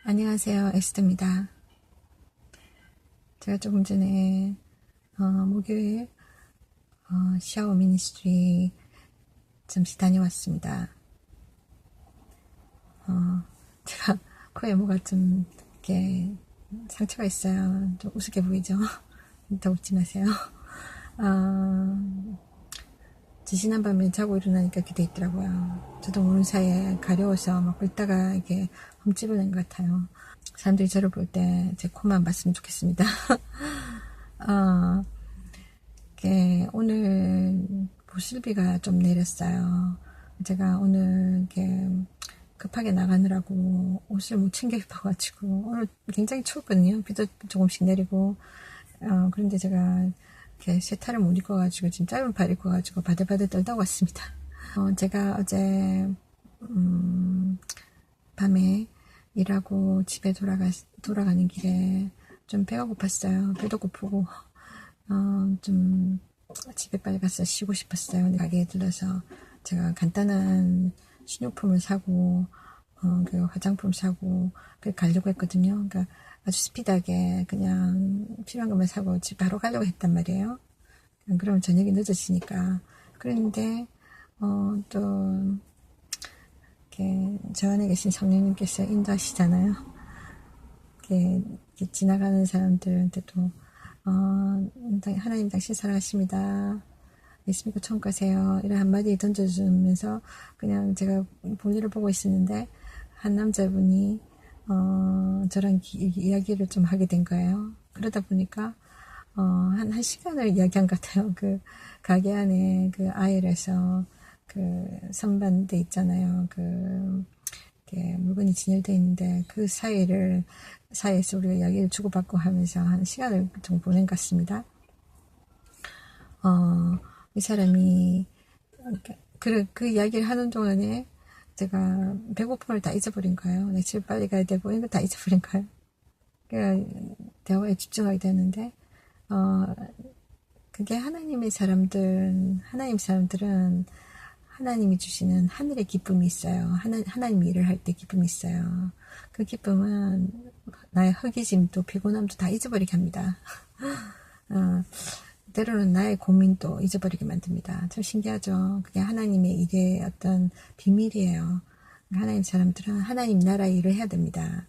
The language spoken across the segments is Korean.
안녕하세요, 에스더입니다. 제가 조금 전에 목요일 샤워 미니스트리 잠시 다녀왔습니다. 제가 코에 뭐가 좀 이렇게 상처가 있어요. 좀 우습게 보이죠? 더 웃지 마세요. 지난밤에 자고 일어나니까 이렇게 돼 있더라고요. 저도 모르는 사이에 가려워서 막 긁다가 이게 흠집어낸 것 같아요. 사람들이 저를 볼 때 제 코만 봤으면 좋겠습니다. 어, 오늘 보슬비가 좀 내렸어요. 제가 오늘 이렇게 급하게 나가느라고 옷을 못 챙겨 입어가지고 오늘 굉장히 추웠거든요. 비도 조금씩 내리고 그런데 제가 이렇게 세타를 못 입어가지고 지금 짧은 팔 입어가지고 바들바들 떨다 왔습니다. 제가 어제 밤에 일하고 집에 돌아가는 길에 좀 배가 고팠어요. 배도 고프고 좀 집에 빨리 가서 쉬고 싶었어요. 근데 가게에 들러서 제가 간단한 식료품을 사고 그 화장품 사고 그 가려고 했거든요. 그러니까 아주 스피드하게 그냥 필요한 것만 사고 집 바로 가려고 했단 말이에요. 그러면 저녁이 늦어지니까. 그랬는데 또 이렇게 저 안에 계신 성령님께서 인도하시잖아요. 이렇게 지나가는 사람들한테도 하나님 당신 사랑하십니다. 예수 믿고 천국 가세요. 이런 한마디 던져주면서 그냥 제가 볼일을 보고 있었는데 한 남자분이 저랑 이야기를 좀 하게 된 거예요. 그러다 보니까 한 시간을 이야기한 것 같아요. 그 가게 안에 그 아일에서 그 선반대 있잖아요. 이렇게 물건이 진열되어 있는데 그 사이에서 우리가 이야기를 주고받고 하면서 한 시간을 좀 보낸 것 같습니다. 이 사람이 그 이야기를 하는 동안에 제가 배고픔을 다 잊어버린 거예요. 내 집에 빨리 가야 되고 이거 다 잊어버린 거예요. 그러니까 대화에 집중하게 되는데 그게 하나님 사람들은 하나님이 주시는 하늘의 기쁨이 있어요. 하나님 일을 할 때 기쁨이 있어요. 그 기쁨은 나의 허기짐도 피곤함도 다 잊어버리게 합니다. 때로는 나의 고민도 잊어버리게 만듭니다. 참 신기하죠. 그게 하나님의 일의 어떤 비밀이에요. 하나님 사람들은 하나님 나라의 일을 해야 됩니다.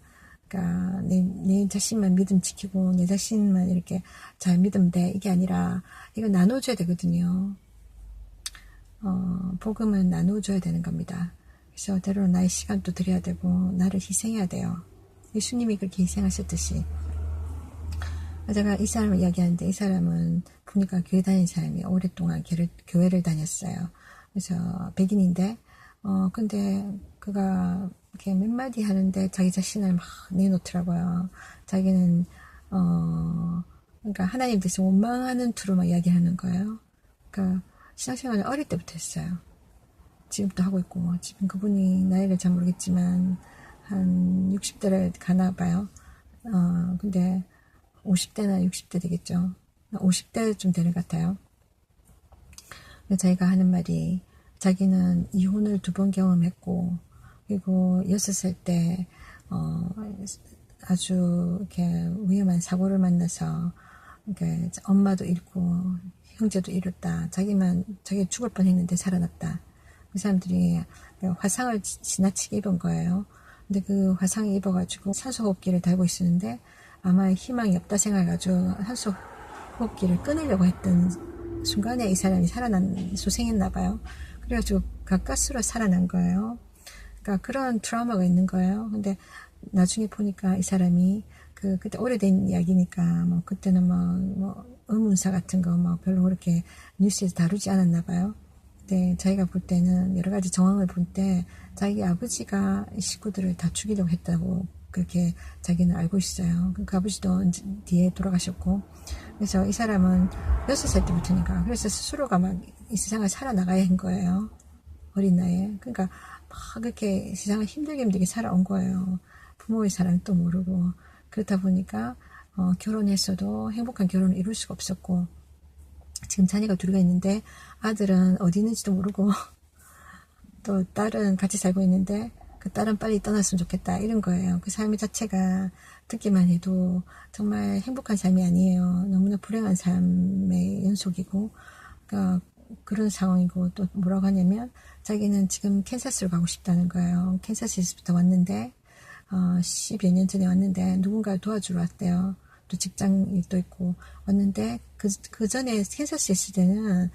그러니까 내 자신만 믿음 지키고 내 자신만 이렇게 잘 믿으면 돼. 이게 아니라 이거 나눠줘야 되거든요. 복음은 나눠줘야 되는 겁니다. 그래서 때로는 나의 시간도 드려야 되고 나를 희생해야 돼요. 예수님이 그렇게 희생하셨듯이. 제가 이 사람을 이야기하는데 이 사람은 보니까 교회 다니는 사람이 오랫동안 교회를 다녔어요. 그래서 백인인데 근데 그가 이렇게 몇 마디 하는데 자기 자신을 막 내놓더라고요. 자기는 그러니까 하나님 대해서 원망하는 투로만 이야기하는 거예요. 그러니까 신앙생활을 어릴 때부터 했어요. 지금도 하고 있고 지금 그분이 나이를 잘 모르겠지만 한 60대를 가나 봐요. 근데 50대나 60대 되겠죠. 50대쯤 되는 것 같아요. 자기가 하는 말이 자기는 이혼을 2번 경험했고 그리고 6살 때 아주 이렇게 위험한 사고를 만나서 이렇게 엄마도 잃고 형제도 잃었다. 자기 죽을 뻔했는데 살아났다. 그 사람들이 화상을 지나치게 입은 거예요. 근데 그 화상을 입어가지고 산소호흡기를 달고 있었는데 아마 희망이 없다 생각해가지고 산소호흡기를 끊으려고 했던 순간에 이 사람이 소생했나 봐요. 그래가지고 가까스로 살아난 거예요. 그러니까 그런 트라우마가 있는 거예요. 근데 나중에 보니까 이 사람이 그때 오래된 이야기니까 뭐 그때는 뭐 의문사 같은 거 뭐 별로 그렇게 뉴스에서 다루지 않았나 봐요. 근데 자기가 볼 때는 여러 가지 정황을 볼 때 자기 아버지가 식구들을 다 죽이려고 했다고 그렇게 자기는 알고 있어요. 그 아버지도 뒤에 돌아가셨고 그래서 이 사람은 6살 때부터니까 그래서 스스로가 막 이 세상을 살아나가야 한 거예요. 어린 나이에. 그러니까 막 그렇게 세상을 힘들게 살아온 거예요. 부모의 사랑도 모르고 그렇다 보니까 결혼했어도 행복한 결혼을 이룰 수가 없었고 지금 자녀가 2가 있는데 아들은 어디 있는지도 모르고 또 딸은 같이 살고 있는데 그 딸은 빨리 떠났으면 좋겠다 이런 거예요. 그 삶 자체가 듣기만 해도 정말 행복한 삶이 아니에요. 너무나 불행한 삶의 연속이고, 그러니까 그런 상황이고, 또 뭐라고 하냐면 자기는 지금 캔사스로 가고 싶다는 거예요. 캔사스에서부터 왔는데 10여 년 전에 왔는데 누군가를 도와주러 왔대요. 또 직장 일도 있고 왔는데 그 전에 캔사스 있을 때는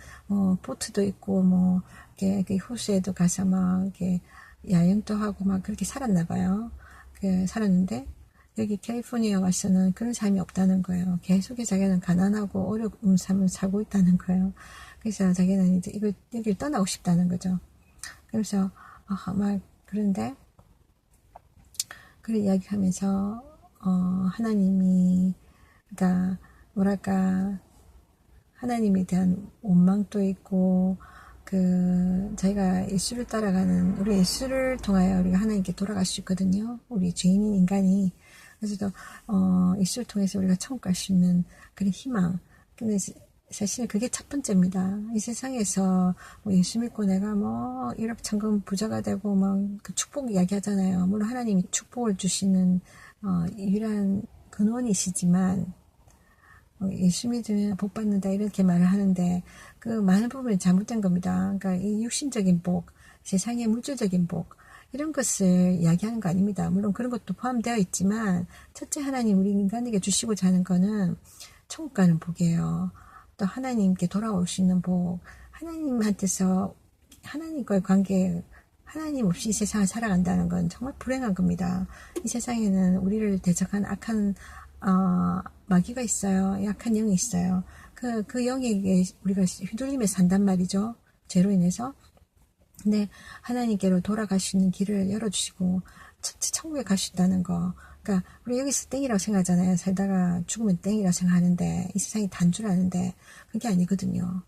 보트도 있고 뭐 이렇게 호수에도 가서 막 이렇게 야영도 하고 막 그렇게 살았나 봐요. 살았는데 여기 캘리포니아 와서는 그런 삶이 없다는 거예요. 계속해서 자기는 가난하고 어려운 삶을 살고 있다는 거예요. 그래서 자기는 이제 여기를 떠나고 싶다는 거죠. 그래서 막 그런데 그런 이야기하면서 하나님이, 그러니까 뭐랄까, 하나님에 대한 원망도 있고, 저희가 예수를 따라가는, 우리 예수를 통하여 우리가 하나님께 돌아갈 수 있거든요. 우리 죄인인 인간이. 그래서 예수를 통해서 우리가 천국 갈 수 있는 그런 희망. 근데 사실 그게 첫 번째입니다. 이 세상에서 뭐 예수 믿고 내가 뭐 일확천금 부자가 되고 막 그 축복 이야기하잖아요. 물론 하나님이 축복을 주시는 유일한 근원이시지만 예수 믿으면 복 받는다 이렇게 말을 하는데 그 많은 부분이 잘못된 겁니다. 그러니까 이 육신적인 복, 세상의 물질적인 복 이런 것을 이야기하는 거 아닙니다. 물론 그런 것도 포함되어 있지만 첫째 하나님 우리 인간에게 주시고자 하는 거는 천국 가는 복이에요. 또 하나님께 돌아올 수 있는 복, 하나님한테서 하나님과의 관계, 하나님 없이 이 세상을 살아간다는 건 정말 불행한 겁니다. 이 세상에는 우리를 대적한 악한 마귀가 있어요. 약한 영이 있어요. 그 영에게 우리가 휘둘리며 산단 말이죠. 죄로 인해서. 근데 하나님께로 돌아갈 수 있는 길을 열어주시고 천국에 갈 수 있다는 거. 그러니까 우리 여기서 땡이라고 생각하잖아요. 살다가 죽으면 땡이라고 생각하는데 이 세상이 단 줄 아는데 그게 아니거든요.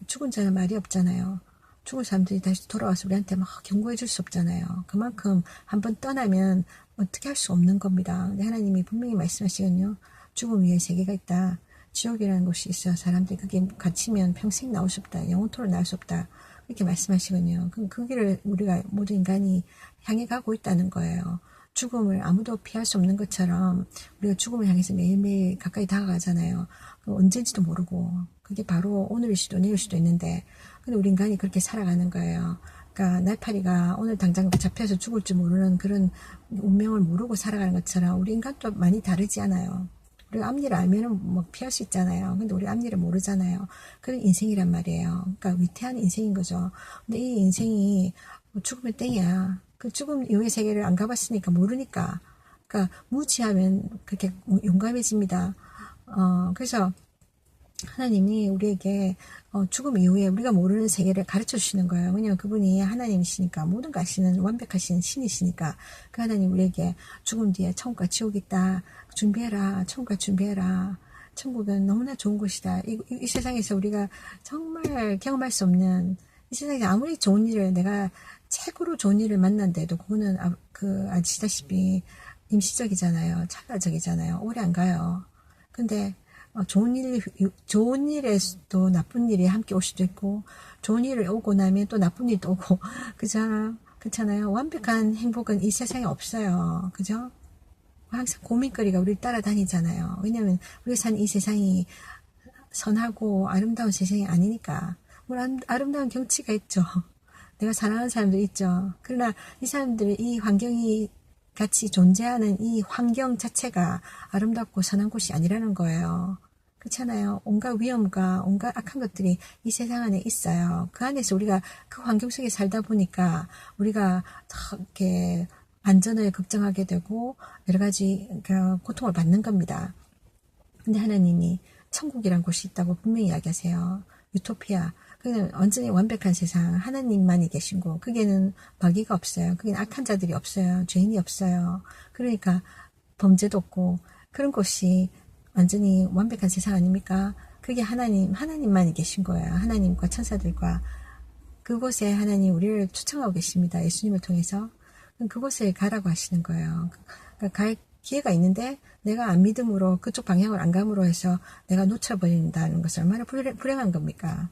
죽은 자는 말이 없잖아요. 죽은 사람들이 다시 돌아와서 우리한테 막 경고해 줄 수 없잖아요. 그만큼 한번 떠나면 어떻게 할 수 없는 겁니다. 근데 하나님이 분명히 말씀하시거든요. 죽음 위에 세계가 있다. 지옥이라는 곳이 있어. 사람들이 거기에 갇히면 평생 나올 수 없다. 영원토록 나올 수 없다. 이렇게 말씀하시거든요. 그럼 그 길을 우리가 모든 인간이 향해 가고 있다는 거예요. 죽음을 아무도 피할 수 없는 것처럼 우리가 죽음을 향해서 매일매일 가까이 다가가잖아요. 언제인지도 모르고 그게 바로 오늘일 수도 내일 수도 있는데 근데 우리 인간이 그렇게 살아가는 거예요. 그러니까 날파리가 오늘 당장 잡혀서 죽을 줄 모르는 그런 운명을 모르고 살아가는 것처럼 우리 인간도 많이 다르지 않아요. 우리가 앞일을 알면은 뭐 피할 수 있잖아요. 근데 우리 앞일을 모르잖아요. 그런 인생이란 말이에요. 그러니까 위태한 인생인 거죠. 근데 이 인생이 죽으면 땡이야. 그 죽음 이후의 세계를 안 가봤으니까 모르니까. 그러니까 무지하면 그렇게 용감해집니다. 그래서 하나님이 우리에게 죽음 이후에 우리가 모르는 세계를 가르쳐 주시는 거예요. 왜냐하면 그분이 하나님이시니까 모든 거 아시는 완벽하신 신이시니까 그 하나님 우리에게 죽음 뒤에 천국과 지옥이 있다. 준비해라. 천국과 준비해라. 천국은 너무나 좋은 곳이다. 이 세상에서 우리가 정말 경험할 수 없는 이 세상에 아무리 좋은 일을 내가 최고로 좋은 일을 만난데도 그거는 아시다시피 임시적이잖아요. 찰나적이잖아요. 오래 안 가요. 근데 좋은 일에도 나쁜 일이 함께 올 수도 있고, 좋은 일을 오고 나면 또 나쁜 일도 오고, 그렇잖아요. 완벽한 행복은 이 세상에 없어요. 그죠? 항상 고민거리가 우리 따라다니잖아요. 왜냐면 우리가 사는 이 세상이 선하고 아름다운 세상이 아니니까. 물론 아름다운 경치가 있죠. 내가 사랑하는 사람도 있죠. 그러나 이 사람들의 이 환경이 같이 존재하는 이 환경 자체가 아름답고 선한 곳이 아니라는 거예요. 그렇잖아요. 온갖 위험과 온갖 악한 것들이 이 세상 안에 있어요. 그 안에서 우리가 그 환경 속에 살다 보니까 우리가 이렇게 안전을 걱정하게 되고 여러 가지 고통을 받는 겁니다. 근데 하나님이 천국이란 곳이 있다고 분명히 이야기하세요. 유토피아. 그는 완전히 완벽한 세상, 하나님만이 계시고, 그게는 마귀가 없어요. 그게는 악한 자들이 없어요. 죄인이 없어요. 그러니까 범죄도 없고, 그런 곳이 완전히 완벽한 세상 아닙니까? 그게 하나님만이 계신 거예요. 하나님과 천사들과. 그곳에 하나님 우리를 초청하고 계십니다. 예수님을 통해서. 그곳에 가라고 하시는 거예요. 그러니까 갈 기회가 있는데, 내가 안 믿음으로 그쪽 방향을 안 감으로 해서 내가 놓쳐버린다는 것은 얼마나 불행한 겁니까?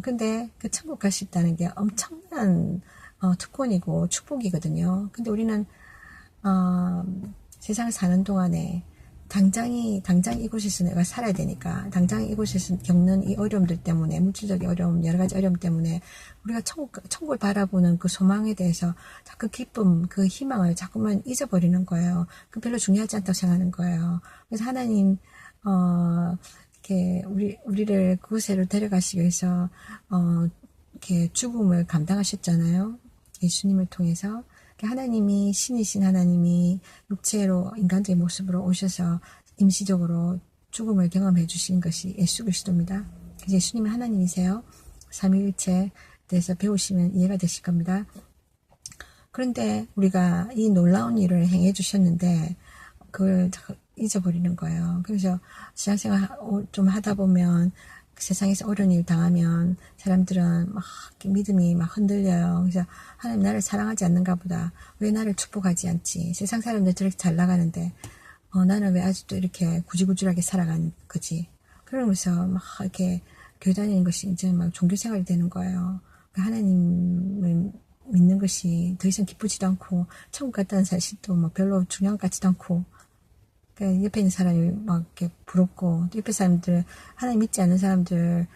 근데 그 천국 갈 수 있다는 게 엄청난 특권이고 축복이거든요. 근데 우리는 어, 세상을 사는 동안에 당장 이곳에서 내가 살아야 되니까, 당장 이곳에서 겪는 이 어려움들 때문에, 물질적인 어려움, 여러 가지 어려움 때문에 우리가 천국을 바라보는 그 소망에 대해서 그 기쁨, 그 희망을 자꾸만 잊어버리는 거예요. 그 별로 중요하지 않다고 생각하는 거예요. 그래서 하나님 이렇게 우리를 그곳으로 데려가시기 위해서 이렇게 죽음을 감당하셨잖아요. 예수님을 통해서. 하나님이, 신이신 하나님이 육체로 인간적인 모습으로 오셔서 임시적으로 죽음을 경험해 주신 것이 예수 그리스도입니다. 그래서 예수님은 하나님이세요. 삼위일체에 대해서 배우시면 이해가 되실 겁니다. 그런데 우리가 이 놀라운 일을 행해 주셨는데 그걸 잊어버리는 거예요. 그래서 신앙생활 좀 하다 보면 세상에서 어려운 일 당하면 사람들은 막 믿음이 막 흔들려요. 그래서 하나님 나를 사랑하지 않는가 보다. 왜 나를 축복하지 않지? 세상 사람들 저렇게 잘 나가는데 나는 왜 아직도 이렇게 구질구질하게 살아가는 거지? 그러면서 막 이렇게 교회 다니는 것이 이제 막 종교생활이 되는 거예요. 하나님을 믿는 것이 더 이상 기쁘지도 않고 천국 갔다는 사실도 뭐 별로 중요한 것 같지도 않고, 옆에 있는 사람이 막 이렇게 부럽고, 옆에 사람들, 하나님 믿지 않는 사람들,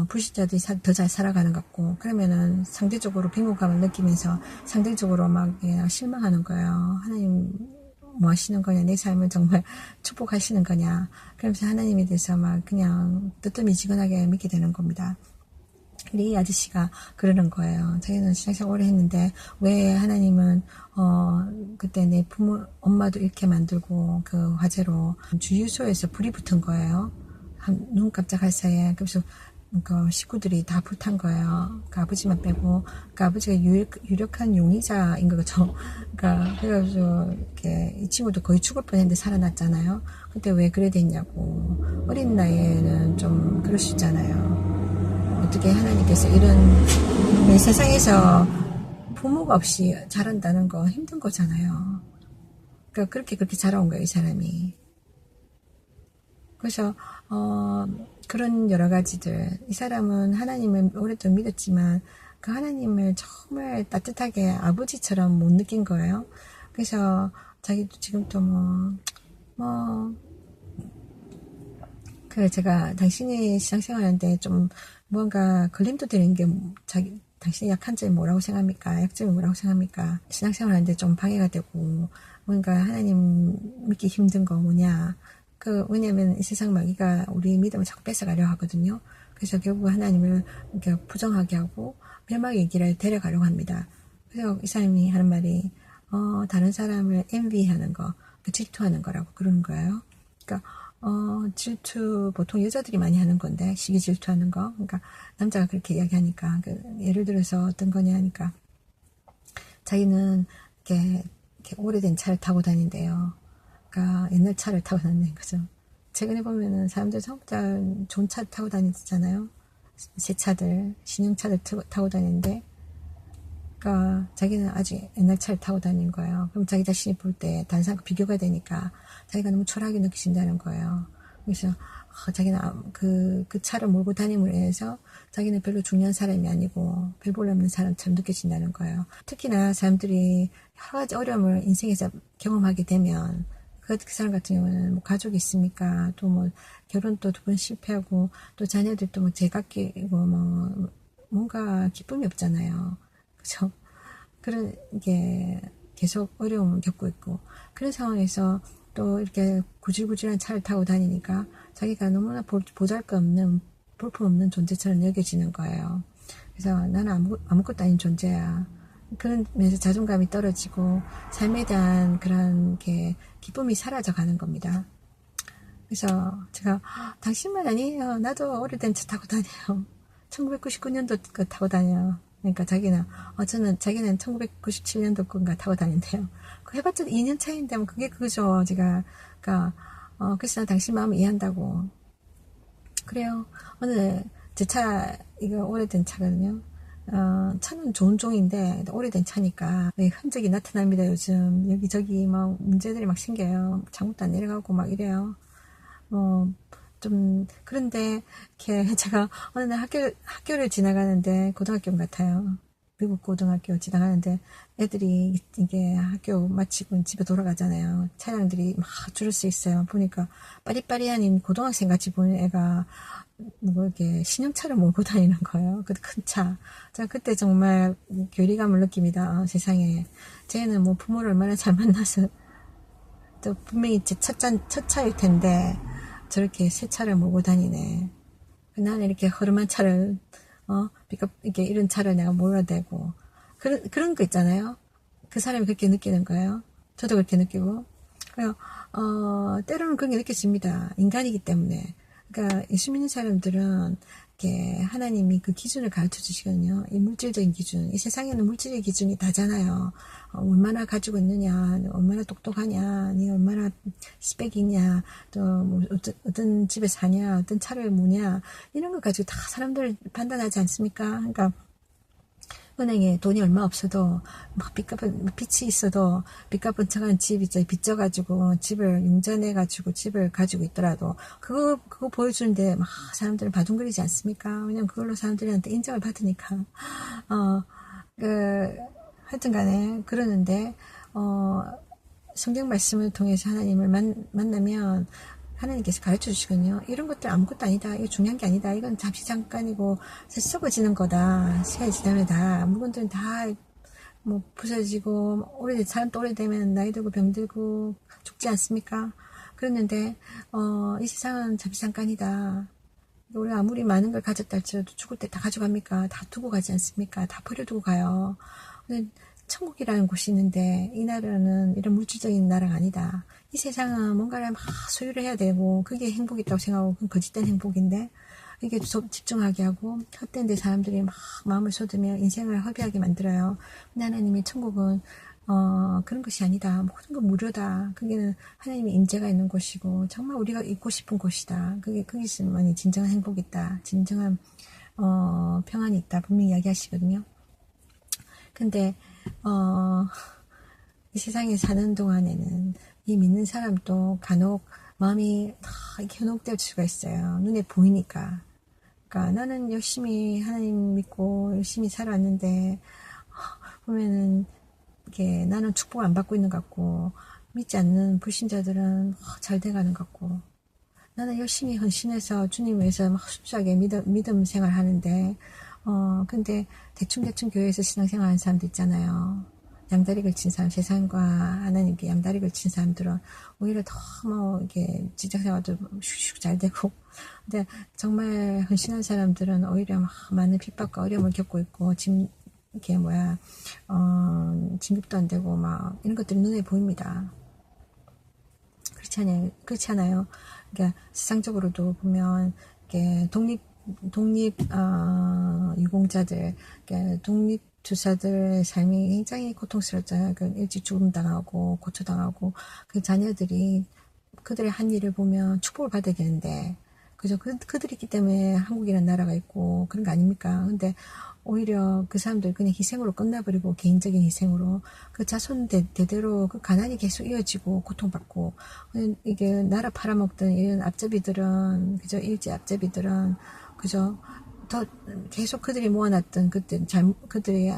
불신자들이 더 잘 살아가는 것 같고, 그러면은 상대적으로 빈곤감을 느끼면서 상대적으로 막 실망하는 거예요. 하나님 뭐 하시는 거냐, 내 삶을 정말 축복하시는 거냐. 그러면서 하나님에 대해서 막 그냥 뜨뜻미지근하게 믿게 되는 겁니다. 근데 이 아저씨가 그러는 거예요. 자기는 신앙생활 오래 했는데 왜 하나님은 그때 내 부모 엄마도 이렇게 만들고 그 화재로 주유소에서 불이 붙은 거예요. 눈 깜짝할 사이에. 그래서 그 식구들이 다 불탄 거예요. 그 아버지만 빼고. 그 아버지가 유력한 용의자인 거죠. 그래가지고 이렇게 이 친구도 거의 죽을 뻔했는데 살아났잖아요. 그때 왜 그래 됐냐고. 어린 나이에는 좀 그럴 수 있잖아요. 어떻게 하나님께서 이런 세상에서 부모가 없이 자란다는 거 힘든 거잖아요. 그러니까 그렇게 자라온 거예요, 이 사람이. 그래서 그런 여러 가지들, 이 사람은 하나님을 오랫동안 믿었지만 그 하나님을 정말 따뜻하게 아버지처럼 못 느낀 거예요. 그래서 자기도 지금도 그래, 제가 당신이 신앙생활 하는데 좀 뭔가 걸림도 되는 게 당신이 약한 점이 뭐라고 생각합니까? 약점이 뭐라고 생각합니까? 신앙생활 하는데 좀 방해가 되고 뭔가 하나님 믿기 힘든 거 뭐냐? 왜냐면 이 세상 마귀가 우리 믿음을 자꾸 뺏어가려 하거든요. 그래서 결국 하나님을 이렇게 부정하게 하고 멸망의 길을 데려가려고 합니다. 그래서 이 사람이 하는 말이 다른 사람을 envy하는 거, 질투하는 거라고 그러는 거예요. 그러니까 질투 보통 여자들이 많이 하는 건데, 시기 질투하는 거. 그러니까 남자가 그렇게 이야기하니까 예를 들어서 어떤 거냐 하니까 자기는 이렇게 오래된 차를 타고 다닌대요. 그러니까 옛날 차를 타고 다니는 거죠. 최근에 보면은 사람들 전부 다 좋은 차를 타고 다니잖아요. 새 차들, 신형차들 타고 다니는데, 그러니까 자기는 아직 옛날 차를 타고 다니는 거예요. 그럼 자기 자신이 볼 때 다른 사람과 비교가 되니까 자기가 너무 초라하게 느껴진다는 거예요. 그래서 자기는 그 차를 몰고 다님으로 인해서 자기는 별로 중요한 사람이 아니고 별 볼 없는 사람처럼 느껴진다는 거예요. 특히나 사람들이 여러 가지 어려움을 인생에서 경험하게 되면 그 사람 같은 경우는 뭐 가족이 있습니까? 또 뭐 결혼도 2번 실패하고 또 자녀들도 뭐 제각기고 뭐 뭔가 기쁨이 없잖아요. 그죠? 그런 게 계속 어려움을 겪고 있고, 그런 상황에서 또 이렇게 구질구질한 차를 타고 다니니까 자기가 너무나 보잘것없는, 볼품없는 존재처럼 여겨지는 거예요. 그래서 나는 아무것도 아닌 존재야. 그러면서 자존감이 떨어지고 삶에 대한 그런 게 기쁨이 사라져 가는 겁니다. 그래서 제가 당신만 아니에요. 나도 오래된 차 타고 다녀요. 1999년도 거 타고 다녀요. 그러니까 자기는 1997년도 건가 타고 다닌대요. 그 해봤자 2년 차인데 뭐 그게 그거죠. 그러니까 그래서 난 당신 마음을 이해한다고. 그래요. 오늘 제 차 이거 오래된 차거든요. 차는 좋은 종인데 오래된 차니까 흔적이 나타납니다. 요즘 여기저기 막 문제들이 막 생겨요. 창문도 안 내려가고 막 이래요. 그런데 이렇게 제가 어느 날 학교를 지나가는데 고등학교 같아요. 미국 고등학교 지나가는데 애들이 이게 학교 마치고 집에 돌아가잖아요. 차량들이 막 줄을 서 있어요. 보니까 빠리빠리한 고등학생 같이 보이는 애가 뭐 이렇게 신형차를 몰고 다니는 거예요. 그 큰 차. 제가 그때 정말 괴리감을 느낍니다. 세상에. 쟤는 뭐 부모를 얼마나 잘 만나서 또 분명히 제 첫 차일 텐데 저렇게 새 차를 몰고 다니네. 나는 이렇게 허름한 차를 이렇게 이런 차를 내가 몰아대고 그런 거 있잖아요. 그 사람이 그렇게 느끼는 거예요. 저도 그렇게 느끼고. 그래서 때로는 그런 게 느껴집니다. 인간이기 때문에. 그러니까 예수 믿는 사람들은 이렇게 하나님이 그 기준을 가르쳐 주시거든요. 이 물질적인 기준. 이 세상에는 물질의 기준이 다잖아요. 얼마나 가지고 있느냐, 얼마나 똑똑하냐, 니 얼마나 스펙이냐, 또 뭐 어떤 집에 사냐, 어떤 차를 모냐, 이런 거 가지고 다 사람들 판단하지 않습니까? 그러니까 은행에 돈이 얼마 없어도 막 빚이 있어도 빚값번쩍한 집 있죠. 빚져가지고 집을 융자내가지고 집을 가지고 있더라도 그거 보여주는데 막 사람들은 바둥거리지 않습니까? 왜냐면 그걸로 사람들한테 인정을 받으니까. 하여튼 간에 그러는데 성경 말씀을 통해서 하나님을 만나면 하나님께서 가르쳐 주시거든요. 이런 것들 아무것도 아니다. 이거 중요한 게 아니다. 이건 잠시 잠깐이고 썩어지는 거다. 시간이 지나면 다 물건들은 다 뭐 부서지고 사람도 오래되면 나이 들고 병들고 죽지 않습니까? 그랬는데 이 세상은 잠시 잠깐이다. 우리 아무리 많은 걸 가졌다 할지라도 죽을 때 다 가져갑니까? 다 두고 가지 않습니까? 다 버려두고 가요. 천국이라는 곳이 있는데 이 나라는 이런 물질적인 나라가 아니다. 이 세상은 뭔가를 막 소유를 해야 되고 그게 행복이라고 생각하고 그건 거짓된 행복인데 이게 집중하게 하고 헛된 데 사람들이 막 마음을 쏟으며 인생을 허비하게 만들어요. 근데 하나님의 천국은 그런 것이 아니다. 모든 건 무료다. 그게 하나님의 임재가 있는 곳이고 정말 우리가 있고 싶은 곳이다. 거기 있으면 진정한 행복이 있다. 진정한 평안이 있다. 분명히 이야기하시거든요. 근데 이 세상에 사는 동안에는 이 믿는 사람도 간혹 마음이 다 현혹될 수가 있어요. 눈에 보이니까. 그러니까 나는 열심히 하나님 믿고 열심히 살았는데 보면은 이게 나는 축복 안 받고 있는 것 같고 믿지 않는 불신자들은 잘 돼가는 것 같고 나는 열심히 헌신해서 주님 위해서 막 순수하게 믿음 생활 하는데 근데 대충 교회에서 신앙생활 하는 사람도 있잖아요. 양다리 걸친 사람, 세상과 하나님께 양다리 걸친 사람들은 오히려 더 뭐 이게 직장생활도 슉슉 잘 되고, 근데 정말 헌신한 사람들은 오히려 막 많은 핍박과 어려움을 겪고 있고 진급도 안 되고 막 이런 것들이 눈에 보입니다. 그렇지 않아요. 그러니까 세상적으로도 보면 이렇게 유공자들, 그러니까 독립투사들의 삶이 굉장히 고통스럽잖아요. 일찍 죽음 당하고 고초당하고 그 자녀들이 그들의 한 일을 보면 축복을 받아야 되는데 그죠? 그들이 있기 때문에 한국이라는 나라가 있고 그런 거 아닙니까? 근데 오히려 그 사람들 그냥 희생으로 끝나버리고 개인적인 희생으로 그 자손 대대로 그 가난이 계속 이어지고 고통받고 이게 나라 팔아먹던 이런 앞잡이들은 그죠? 일제 앞잡이들은 그죠? 더 계속 그들이 모아놨던 그들이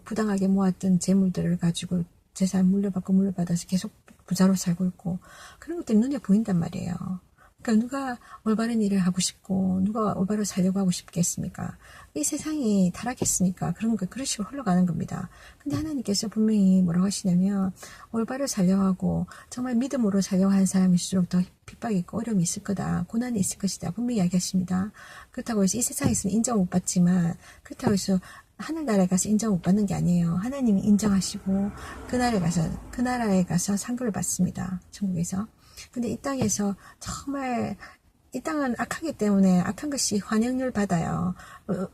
부당하게 모았던 재물들을 가지고 재산 물려받아서 계속 부자로 살고 있고 그런 것들이 눈에 보인단 말이에요. 그러니까 누가 올바른 일을 하고 싶고 누가 올바로 살려고 하고 싶겠습니까? 이 세상이 타락했으니까 그런 식으로 흘러가는 겁니다. 근데 하나님께서 분명히 뭐라고 하시냐면 올바로 살려고 하고 정말 믿음으로 살려고 하는 사람일수록 더 핍박이 있고 어려움이 있을 거다. 고난이 있을 것이다. 분명히 이야기하십니다. 그렇다고 해서 이 세상에서는 인정 못 받지만 그렇다고 해서 하늘나라에 가서 인정 못 받는 게 아니에요. 하나님이 인정하시고 그 나라에 가서 상급을 받습니다. 천국에서. 근데 이 땅에서 정말 이 땅은 악하기 때문에 악한 것이 환영을 받아요.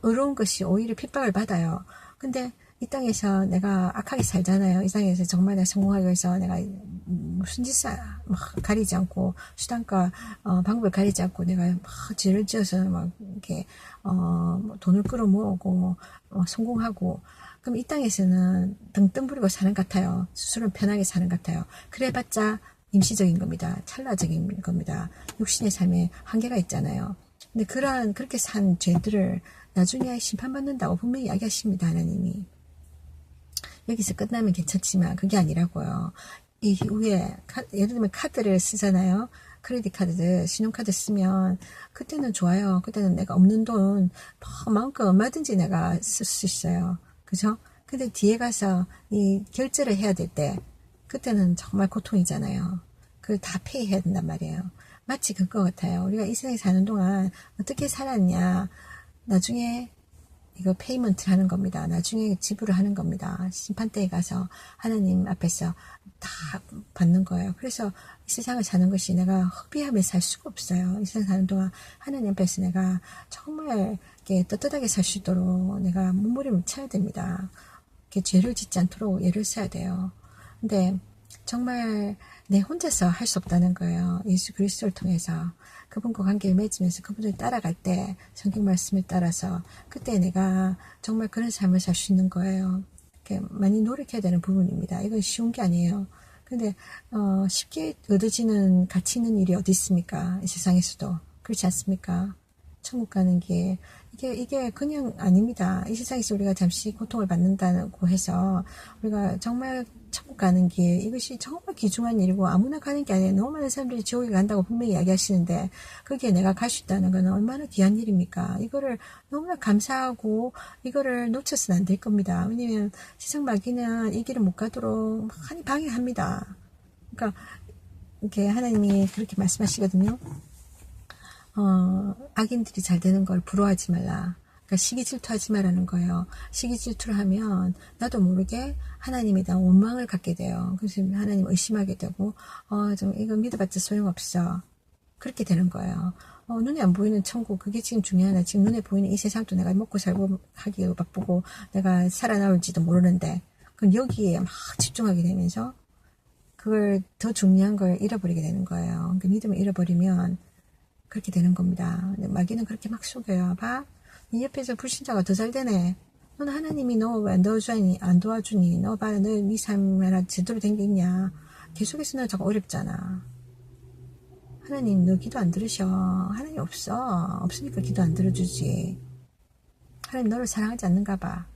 의로운 것이 오히려 핍박을 받아요. 근데 이 땅에서 내가 악하게 살잖아요. 이 땅에서 정말 내가 성공하기 위해서 내가 무슨 짓을 가리지 않고 수단과 방법을 가리지 않고 내가 막 죄를 지어서 막 이렇게 돈을 끌어모으고 성공하고 그럼 이 땅에서는 등등 부리고 사는 것 같아요. 스스로 편하게 사는 것 같아요. 그래봤자 임시적인 겁니다. 찰나적인 겁니다. 육신의 삶에 한계가 있잖아요. 근데 그렇게 산 죄들을 나중에 심판받는다고 분명히 이야기하십니다. 하나님이. 여기서 끝나면 괜찮지만 그게 아니라고요. 이후에 예를 들면 카드를 쓰잖아요. 크레딧 카드, 신용카드 쓰면 그때는 좋아요. 그때는 내가 없는 돈 마음껏 얼마든지 내가 쓸 수 있어요. 그죠? 근데 뒤에 가서 이 결제를 해야 될 때 그때는 정말 고통이잖아요. 그걸 다 페이해야 된단 말이에요. 마치 그거 같아요. 우리가 이 세상에 사는 동안 어떻게 살았냐. 나중에 이거 페이먼트를 하는 겁니다. 나중에 지불을 하는 겁니다. 심판대에 가서 하나님 앞에서 다 받는 거예요. 그래서 이 세상을 사는 것이 내가 허비하며 살 수가 없어요. 이 세상 사는 동안 하나님 앞에서 내가 정말 이렇게 떳떳하게 살 수 있도록 내가 몸부림을 쳐야 됩니다. 이렇게 죄를 짓지 않도록 예를 써야 돼요. 근데 정말 내 혼자서 할 수 없다는 거예요. 예수 그리스도를 통해서 그분과 관계를 맺으면서 그분을 따라갈 때 성경 말씀을 따라서 그때 내가 정말 그런 삶을 살 수 있는 거예요. 이렇게 많이 노력해야 되는 부분입니다. 이건 쉬운 게 아니에요. 근데 쉽게 얻어지는 가치 있는 일이 어디 있습니까? 이 세상에서도 그렇지 않습니까? 천국 가는 길 이게 그냥 아닙니다. 이 세상에서 우리가 잠시 고통을 받는다고 해서 우리가 정말 천국 가는 길 이것이 정말 귀중한 일이고 아무나 가는 게 아니에요. 너무 많은 사람들이 지옥에 간다고 분명히 이야기하시는데 거기에 내가 갈 수 있다는 건 얼마나 귀한 일입니까? 이거를 너무나 감사하고 이거를 놓쳐서는 안 될 겁니다. 왜냐면 세상 마귀는 이 길을 못 가도록 많이 방해합니다. 그러니까 이렇게 하나님이 그렇게 말씀하시거든요. 악인들이 잘 되는 걸 부러워하지 말라. 그러니까 시기 질투하지 말라는 거예요. 시기 질투를 하면 나도 모르게 하나님에 대한 원망을 갖게 돼요. 그래서 하나님 의심하게 되고 좀 이거 믿어봤자 소용없어. 그렇게 되는 거예요. 눈에 안 보이는 천국 그게 지금 중요하나. 지금 눈에 보이는 이 세상도 내가 먹고 살고 하기 바쁘고 내가 살아나올지도 모르는데 그럼 여기에 막 집중하게 되면서 그걸 더 중요한 걸 잃어버리게 되는 거예요. 그 믿음을 잃어버리면 그렇게 되는 겁니다. 마귀는 그렇게 막 속여요. 봐, 네 옆에서 불신자가 더 잘 되네. 너는 하나님이 너 왜 안 도와주니? 너 봐, 네 삶 하나 제대로 된 게 있냐? 계속해서 너 자꾸 어렵잖아. 하나님 너 기도 안 들으셔. 하나님 없으니까 기도 안 들어주지. 하나님 너를 사랑하지 않는가 봐.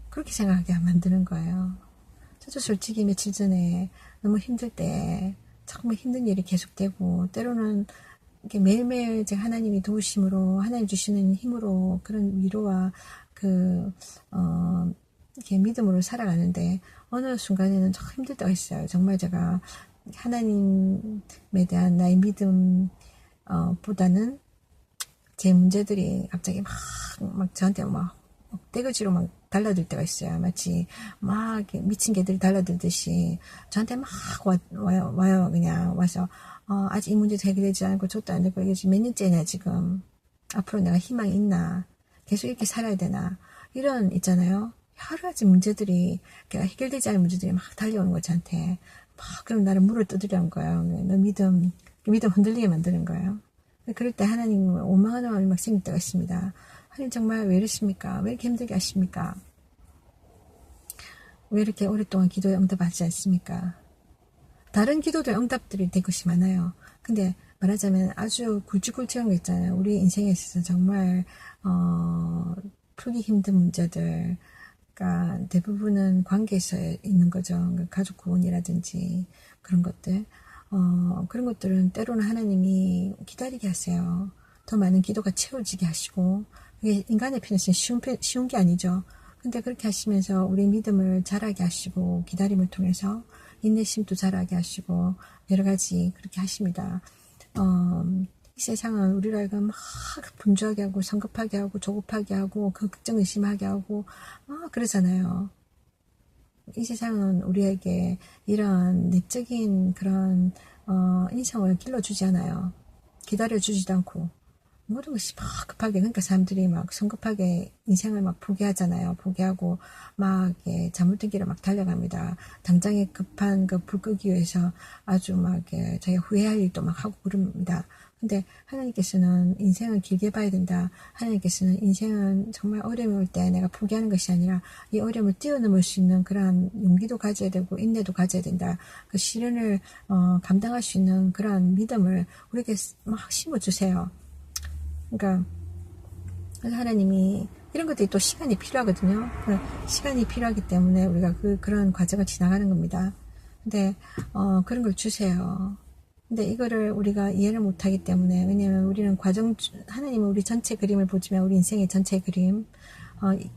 그렇게 생각하게 만드는 거예요. 저도 솔직히 며칠 전에 너무 힘들 때 정말 힘든 일이 계속되고 때로는 이렇게 매일매일 제가 하나님이 도우심으로 하나님 주시는 힘으로 그런 위로와 이렇게 믿음으로 살아가는데 어느 순간에는 참 힘들 때가 있어요. 정말 제가 하나님에 대한 나의 믿음 보다는 제 문제들이 갑자기 막 저한테 막 떼거지로 막 달라들 때가 있어요. 마치 막 이렇게 미친 개들이 달라들듯이 저한테 막 와요. 그냥 와서 아직 이 문제도 해결되지 않고 저것도 안 되고 이게 지금 몇 년째냐 지금. 앞으로 내가 희망이 있나. 계속 이렇게 살아야 되나. 이런 있잖아요. 여러 가지 문제들이 해결되지 않은 문제들이 막 달려오는 거예요. 저한테. 막 그럼 나를 물을 뜯으려는 거예요. 너 믿음 흔들리게 만드는 거예요. 그럴 때 하나님을 원망하는 마음이 막 생길 때가 있습니다. 하나님 정말 왜 이러십니까? 왜 이렇게 힘들게 하십니까? 왜 이렇게 오랫동안 기도에 응답하지 않습니까? 다른 기도들 응답들이 될 것이 많아요. 근데 말하자면 아주 굵직굵직한 거 있잖아요. 우리 인생에 있어서 정말 풀기 힘든 문제들, 그러니까 대부분은 관계에서 있는 거죠. 가족 구원이라든지 그런 것들. 그런 것들은 때로는 하나님이 기다리게 하세요. 더 많은 기도가 채워지게 하시고 이게 인간의 편에서는 쉬운 게 아니죠. 근데 그렇게 하시면서 우리 믿음을 자라게 하시고 기다림을 통해서 인내심도 자라게 하시고 여러 가지 그렇게 하십니다. 이 세상은 우리를 알고 막 분주하게 하고 성급하게 하고 조급하게 하고 걱정 의심하게 하고 그러잖아요. 이 세상은 우리에게 이런 내적인 그런 인성을 길러주지 않아요. 기다려주지도 않고 모든 것이 막 급하게, 그러니까 사람들이 막 성급하게 인생을 막 포기하잖아요. 포기하고 막 잘못된 길을 막 달려갑니다. 당장에 급한 그 불 끄기 위해서 아주 막 자기가 후회할 일도 막 하고 그럽니다. 근데 하나님께서는 인생을 길게 봐야 된다. 하나님께서는 인생은 정말 어려움이 올 때 내가 포기하는 것이 아니라 이 어려움을 뛰어넘을 수 있는 그러한 용기도 가져야 되고 인내도 가져야 된다. 그 시련을 감당할 수 있는 그러한 믿음을 우리에게 막 심어주세요. 그러니까 그래서 하나님이 이런 것들이 또 시간이 필요하거든요. 시간이 필요하기 때문에 우리가 그런 과정을 지나가는 겁니다. 근데 그런 걸 주세요. 근데 이거를 우리가 이해를 못하기 때문에, 왜냐면 우리는 하나님은 우리 전체 그림을 보지만 우리 인생의 전체 그림,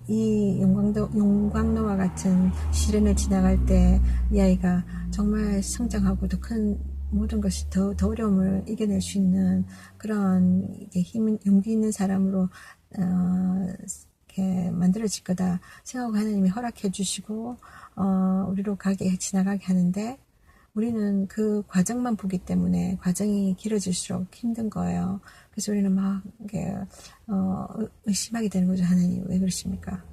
이 용광로와 같은 시련을 지나갈 때 이 아이가 정말 성장하고 더 큰 모든 것이 더 어려움을 이겨낼 수 있는 그런 용기 있는 사람으로 이렇게 만들어질 거다 생각하고 하나님이 허락해 주시고 우리로 지나가게 하는데, 우리는 그 과정만 보기 때문에 과정이 길어질수록 힘든 거예요. 그래서 우리는 막 의심하게 되는 거죠. 하나님 왜 그러십니까?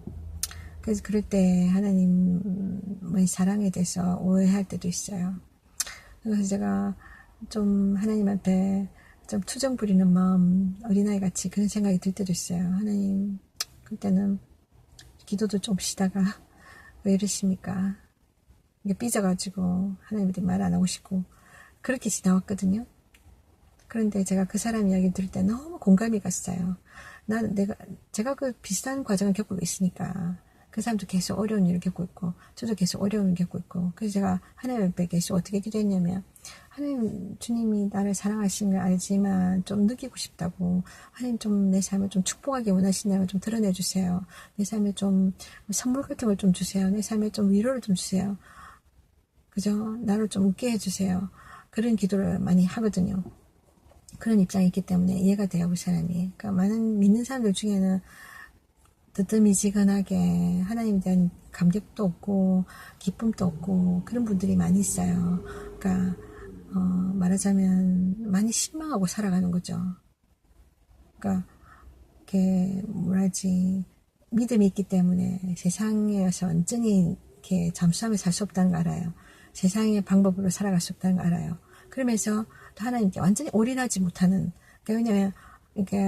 그래서 그럴 때 하나님의 사랑에 대해서 오해할 때도 있어요. 그래서 제가 좀 하나님한테 좀 투정 부리는 마음, 어린아이 같이 그런 생각이 들 때도 있어요. 하나님, 그때는 기도도 좀 쉬다가 왜 이러십니까? 이게 삐져가지고 하나님한테 말 안 하고 싶고 그렇게 지나왔거든요. 그런데 제가 그 사람 이야기 들을 때 너무 공감이 갔어요. 제가 그 비슷한 과정을 겪고 있으니까 그 사람도 계속 어려운 일을 겪고 있고 저도 계속 어려움을 겪고 있고, 그래서 제가 하나님 앞에 계속 어떻게 기도했냐면, 하나님, 주님이 나를 사랑하시는 걸 알지만 좀 느끼고 싶다고, 하나님 좀 내 삶을 좀 축복하게 원하시냐고 좀 드러내주세요. 내 삶에 좀 선물 같은 걸 좀 주세요. 내 삶에 좀 위로를 좀 주세요. 그죠? 나를 좀 웃게 해주세요. 그런 기도를 많이 하거든요. 그런 입장이 있기 때문에 이해가 돼요, 그 사람이. 그러니까 많은 믿는 사람들 중에는 뜨뜻미지근하게 하나님에 대한 감격도 없고 기쁨도 없고 그런 분들이 많이 있어요. 그러니까 말하자면 많이 실망하고 살아가는 거죠. 그러니까 이렇게 뭐라지, 믿음이 있기 때문에 세상에서 완전히 이렇게 잠수하며 살 수 없다는 걸 알아요. 세상의 방법으로 살아갈 수 없다는 걸 알아요. 그러면서 또 하나님께 완전히 올인하지 못하는, 그러니까 왜냐면 이게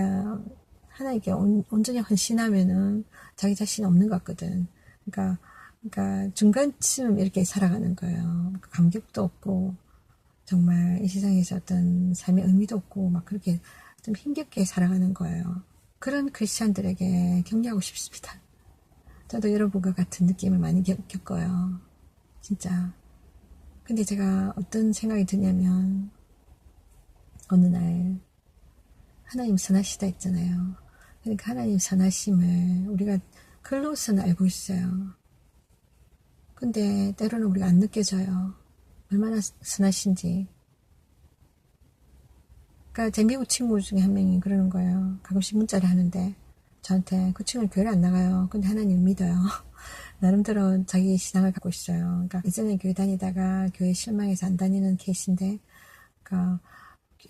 하나님께 온전히 헌신하면은 자기 자신 없는 것 같거든. 그러니까 중간쯤 이렇게 살아가는 거예요. 감격도 없고 정말 이 세상에서 어떤 삶의 의미도 없고 막 그렇게 좀 힘겹게 살아가는 거예요. 그런 크리스찬들에게 격려하고 싶습니다. 저도 여러분과 같은 느낌을 많이 겪어요. 진짜. 근데 제가 어떤 생각이 드냐면, 어느 날 하나님 선하시다 했잖아요. 그러니까 하나님 선하심을 우리가 글로서는 알고 있어요. 근데 때로는 우리가 안 느껴져요. 얼마나 선하신지. 그러니까 제 미국 친구 중에 한 명이 그러는 거예요. 가끔씩 문자를 하는데 저한테, 그 친구는 교회를 안 나가요. 근데 하나님 믿어요. 나름대로 자기 신앙을 갖고 있어요. 그러니까 예전에 교회 다니다가 교회 실망해서 안 다니는 케이스인데, 그러니까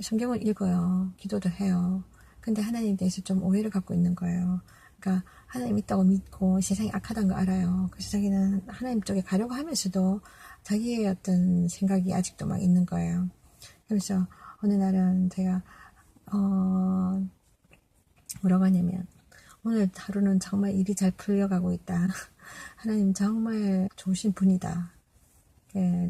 성경을 읽어요. 기도도 해요. 근데 하나님에 대해서 좀 오해를 갖고 있는 거예요. 그러니까 하나님 있다고 믿고 세상이 악하다는 거 알아요. 그래서 자기는 하나님 쪽에 가려고 하면서도 자기의 어떤 생각이 아직도 막 있는 거예요. 그래서 어느 날은 제가 뭐라고 하냐면, 오늘 하루는 정말 일이 잘 풀려가고 있다. 하나님 정말 좋으신 분이다.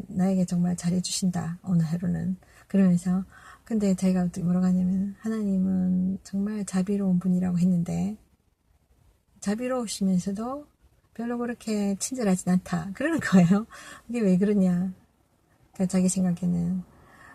나에게 정말 잘해주신다, 오늘 하루는. 그러면서, 근데 제가 뭐라고 하냐면, 하나님은 정말 자비로운 분이라고 했는데, 자비로우시면서도 별로 그렇게 친절하진 않다. 그러는 거예요. 이게 왜 그러냐. 그러니까 자기 생각에는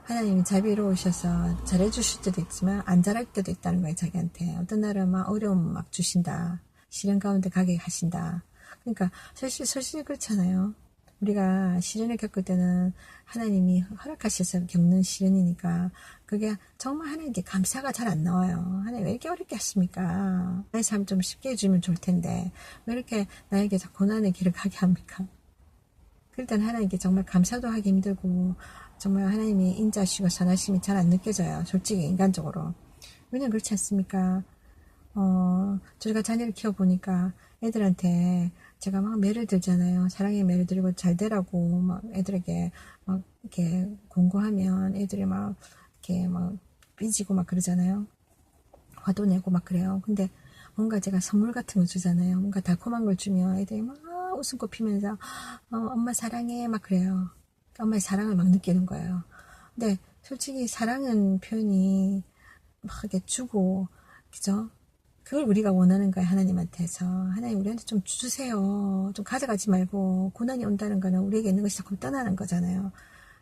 하나님이 자비로우셔서 잘해주실 때도 있지만 안 잘할 때도 있다는 거예요. 자기한테 어떤 날은 막 어려움 막 주신다, 시련 가운데 가게 하신다. 그러니까 사실 그렇잖아요. 우리가 시련을 겪을 때는 하나님이 허락하셔서 겪는 시련이니까 그게 정말 하나님께 감사가 잘 안 나와요. 하나님 왜 이렇게 어렵게 하십니까? 나의 삶 좀 쉽게 해주면 좋을 텐데 왜 이렇게 나에게 고난의 길을 가게 합니까? 그럴 때는 하나님께 정말 감사도 하기 힘들고, 정말 하나님이 인자하시고 선하심이 잘 안 느껴져요. 솔직히 인간적으로. 왜냐면 그렇지 않습니까? 저희가 자녀를 키워보니까 애들한테 제가 막 매를 들잖아요. 사랑의 매를 들고 잘 되라고 막 애들에게 막 이렇게 공고하면 애들이 막 이렇게 막 삐지고 막 그러잖아요. 화도 내고 막 그래요. 근데 뭔가 제가 선물 같은 거 주잖아요. 뭔가 달콤한 걸 주면 애들이 막 웃음꽃 피면서 엄마 사랑해 막 그래요. 엄마의 사랑을 막 느끼는 거예요. 근데 솔직히 사랑은 표현이 막 이렇게 주고, 그죠? 그걸 우리가 원하는 거야, 하나님한테서. 하나님, 우리한테 좀 주세요. 좀 가져가지 말고, 고난이 온다는 거는 우리에게 있는 것이 자꾸 떠나는 거잖아요.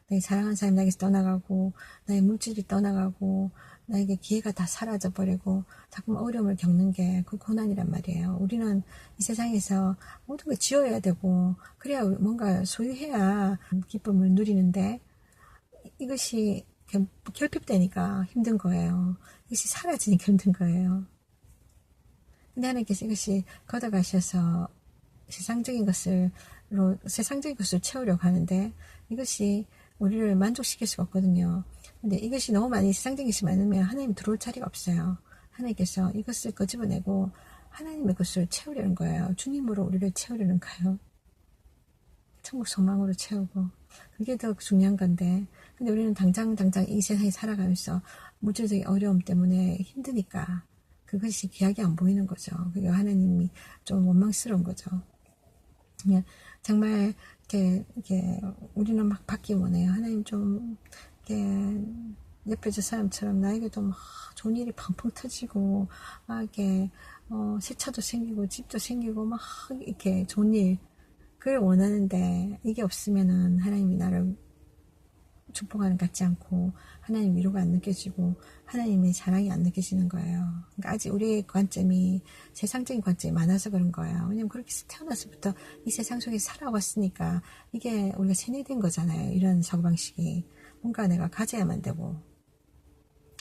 나의 사랑하는 사람이 나에게서 떠나가고, 나의 물질이 떠나가고, 나에게 기회가 다 사라져버리고, 자꾸 어려움을 겪는 게 그 고난이란 말이에요. 우리는 이 세상에서 모든 걸 지어야 되고, 그래야 뭔가 소유해야 기쁨을 누리는데, 이것이 결핍되니까 힘든 거예요. 이것이 사라지니까 힘든 거예요. 근데 하나님께서 이것이 걷어가셔서 세상적인 것을 채우려고 하는데, 이것이 우리를 만족시킬 수가 없거든요. 근데 이것이 너무 많이 세상적인 것이 많으면 하나님 들어올 자리가 없어요. 하나님께서 이것을 끄집어내고 하나님의 것을 채우려는 거예요. 주님으로 우리를 채우려는 거예요. 천국 소망으로 채우고. 그게 더 중요한 건데, 근데 우리는 당장 이 세상에 살아가면서 물질적인 어려움 때문에 힘드니까 그것이 귀하게 안 보이는 거죠. 그게 하나님이 좀 원망스러운 거죠. 그냥 정말 이렇게 우리는 막 받기 원해요. 하나님 좀 이렇게 옆에 저 사람처럼 나에게도 막 좋은 일이 펑펑 터지고 막 이렇게 새 차도 생기고 집도 생기고 막 이렇게 좋은 일 그걸 원하는데 이게 없으면은 하나님이 나를 축복하는 것 같지 않고 하나님 위로가 안 느껴지고 하나님의 사랑이 안 느껴지는 거예요. 그러니까 아직 우리의 관점이 세상적인 관점이 많아서 그런 거예요. 왜냐면 그렇게 태어나서부터 이 세상 속에 살아왔으니까 이게 우리가 세뇌된 거잖아요. 이런 사고방식이. 뭔가 내가 가져야만 되고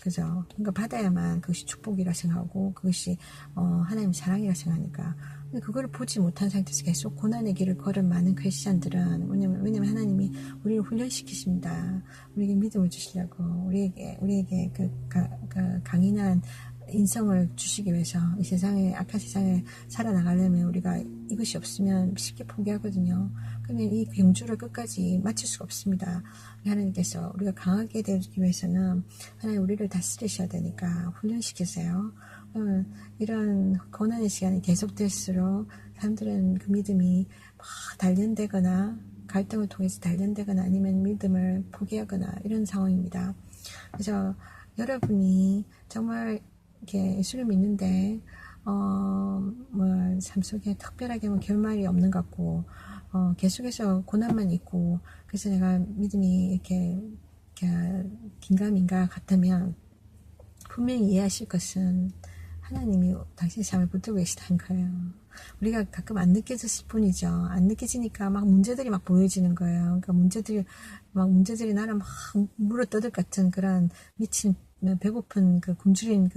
그죠? 뭔가 받아야만 그것이 축복이라 생각하고 그것이 하나님 사랑이라 생각하니까 근데 그걸 보지 못한 상태에서 계속 고난의 길을 걸은 많은 크리스찬들은 왜냐면 하나님이 우리를 훈련시키십니다. 우리에게 믿음을 주시려고 우리에게 그 강인한 인성을 주시기 위해서 이 세상에 악한 세상에 살아나가려면 우리가 이것이 없으면 쉽게 포기하거든요. 그러면 이 경주를 끝까지 마칠 수가 없습니다. 하나님께서 우리가 강하게 되기 위해서는 하나님 우리를 다스리셔야 되니까 훈련시키세요. 이런 고난의 시간이 계속될수록 사람들은 그 믿음이 막 단련되거나 갈등을 통해서 단련되거나 아니면 믿음을 포기하거나 이런 상황입니다. 그래서 여러분이 정말 이렇게 예수를 믿는데 삶 속에 특별하게 결말이 없는 것 같고 계속해서 고난만 있고 그래서 내가 믿음이 이렇게 긴가민가 같다면 분명히 이해하실 것은 하나님이 당신의 삶을 붙들고 계시다는 거예요. 우리가 가끔 안 느껴졌을 뿐이죠. 안 느껴지니까 막 문제들이 막 보여지는 거예요. 그러니까 문제들이 나를 막 물어뜯을 같은 그런 미친 배고픈 그 굶주린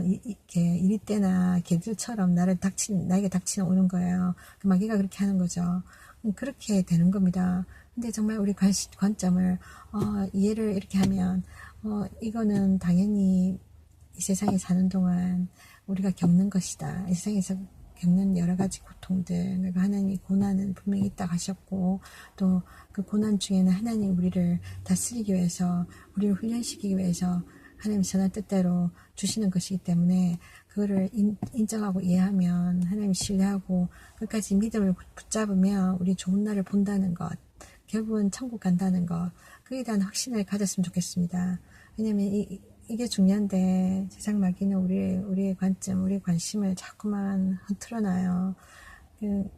이렇게 이리떼나 개들처럼 나에게 닥치는 오는 거예요. 마귀가 그렇게 하는 거죠. 그렇게 되는 겁니다. 근데 정말 우리 관점을 이해를 이렇게 하면 이거는 당연히 이 세상에 사는 동안 우리가 겪는 것이다. 이 세상에서 겪는 여러 가지 고통들, 그러니까 하나님이 고난은 분명히 있다고 하셨고 또 그 고난 중에는 하나님 우리를 다스리기 위해서 우리를 훈련시키기 위해서 하나님 선한 뜻대로 주시는 것이기 때문에 그거를 인정하고 이해하면 하나님 신뢰하고 끝까지 믿음을 붙잡으면 우리 좋은 날을 본다는 것 결국은 천국 간다는 것 그에 대한 확신을 가졌으면 좋겠습니다. 왜냐하면 이게 중요한데 세상 마귀는 우리의 관점, 우리의 관심을 자꾸만 흐트러놔요.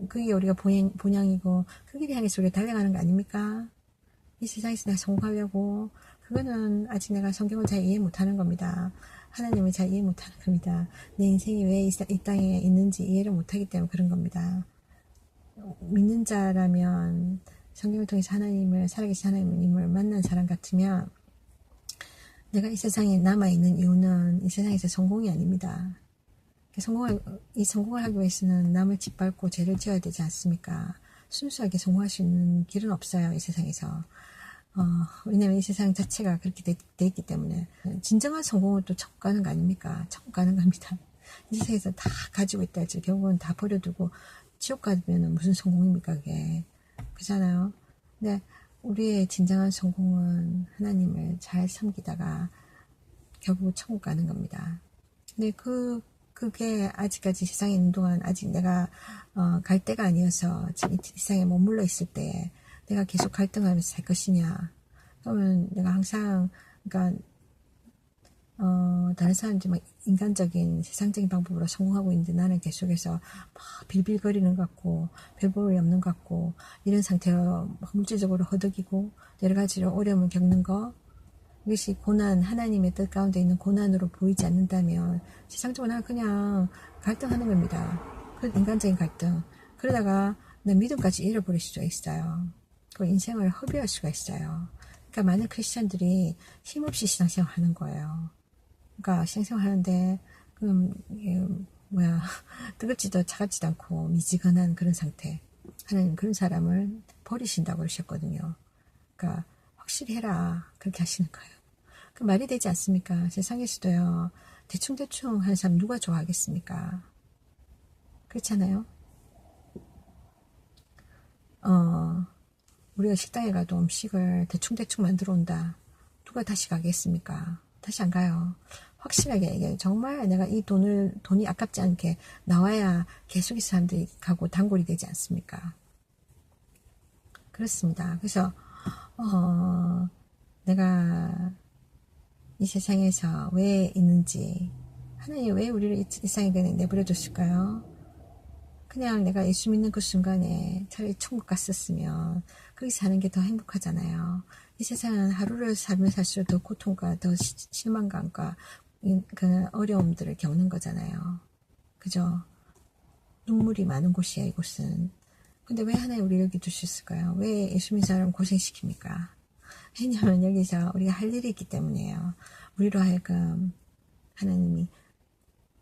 그게 우리가 본향이고 그 길을 향해서 우리가 달려가는 거 아닙니까? 이 세상에서 내가 성공하려고 그거는 아직 내가 성경을 잘 이해 못하는 겁니다. 하나님을 잘 이해 못하는 겁니다. 내 인생이 왜 이 땅에 있는지 이해를 못하기 때문에 그런 겁니다. 믿는 자라면 성경을 통해서 살아계신 하나님을 만난 사람 같으면 내가 이 세상에 남아있는 이유는 이 세상에서 성공이 아닙니다. 성공을 하기 위해서는 남을 짓밟고 죄를 지어야 되지 않습니까? 순수하게 성공할 수 있는 길은 없어요, 이 세상에서. 왜냐면 이 세상 자체가 그렇게 돼 있기 때문에. 진정한 성공은 또 천국 가는 거 아닙니까? 천국 가는 겁니다. 이 세상에서 다 가지고 있다 할지 결국은 다 버려두고 지옥 가면 무슨 성공입니까, 그게. 그렇잖아요. 근데 우리의 진정한 성공은 하나님을 잘 섬기다가 결국 천국 가는 겁니다. 근데 그게 아직까지 세상에 있는 동안 아직 내가 갈 때가 아니어서 지금 이 세상에 머물러 있을 때 내가 계속 갈등하면서 살 것이냐 그러면 내가 항상 그러니까 다른 사람들이 막 인간적인 세상적인 방법으로 성공하고 있는데 나는 계속해서 막 빌빌거리는 것 같고 별 볼이 없는 것 같고 이런 상태로 막 물질적으로 허덕이고 여러 가지로 어려움을 겪는 거, 이것이 고난, 하나님의 뜻 가운데 있는 고난으로 보이지 않는다면 세상적으로 나는 그냥 갈등하는 겁니다. 그 인간적인 갈등. 그러다가 내 믿음까지 잃어버릴 수가 있어요. 그 인생을 허비할 수가 있어요. 그러니까 많은 크리스천들이 힘없이 신앙생활 하는 거예요. 그러니까 신앙생활 하는데 그럼 이게 뭐야 뜨겁지도 차갑지도 않고 미지근한 그런 상태. 하나님 그런 사람을 버리신다고 그러셨거든요. 그러니까 확실히 해라 그렇게 하시는 거예요. 그 말이 되지 않습니까? 세상에서도요 대충대충 하는 사람 누가 좋아하겠습니까? 그렇잖아요. 우리가 식당에 가도 음식을 대충대충 만들어 온다. 누가 다시 가겠습니까? 다시 안 가요. 확실하게 이게 정말 내가 이 돈이 아깝지 않게 나와야 계속 이 사람들이 가고 단골이 되지 않습니까? 그렇습니다. 그래서 내가 이 세상에서 왜 있는지, 하나님 왜 우리를 이 세상에 내버려 뒀을까요? 그냥 내가 예수 믿는 그 순간에 차라리 천국 갔었으면 거기 사는 게 더 행복하잖아요. 이 세상은 하루를 살면 살수록 더 고통과 더 실망감과 그 어려움들을 겪는 거잖아요. 그죠? 눈물이 많은 곳이야 이곳은. 근데 왜 하나님 우리 여기 두셨을까요? 왜 예수 믿는 사람 고생시킵니까? 왜냐하면 여기서 우리가 할 일이 있기 때문이에요. 우리로 하여금 하나님이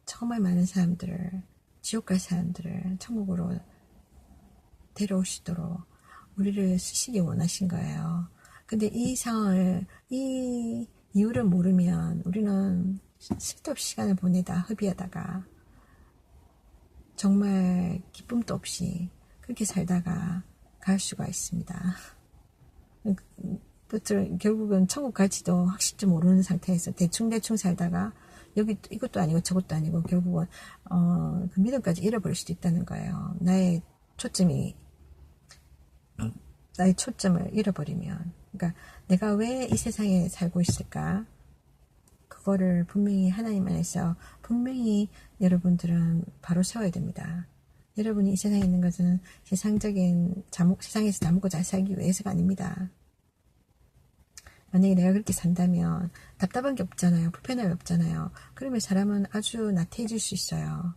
정말 많은 사람들을, 지옥 갈 사람들을 천국으로 데려오시도록 우리를 쓰시기 원하신 거예요. 근데 이 상황을, 이 이유를 모르면 우리는 쓸데없이 시간을 보내다 허비하다가 정말 기쁨도 없이 그렇게 살다가 갈 수가 있습니다. 결국은 천국 갈지도 확실히 모르는 상태에서 대충대충 살다가 여기 이것도 아니고 저것도 아니고 결국은 그 믿음까지 잃어버릴 수도 있다는 거예요. 나의 초점을 잃어버리면, 그러니까 내가 왜 이 세상에 살고 있을까? 그거를 분명히 하나님 안에서 분명히 여러분들은 바로 세워야 됩니다. 여러분이 이 세상에 있는 것은 세상에서 다 먹고 잘 살기 위해서가 아닙니다. 만약에 내가 그렇게 산다면 답답한 게 없잖아요. 불편함이 없잖아요. 그러면 사람은 아주 나태해질 수 있어요.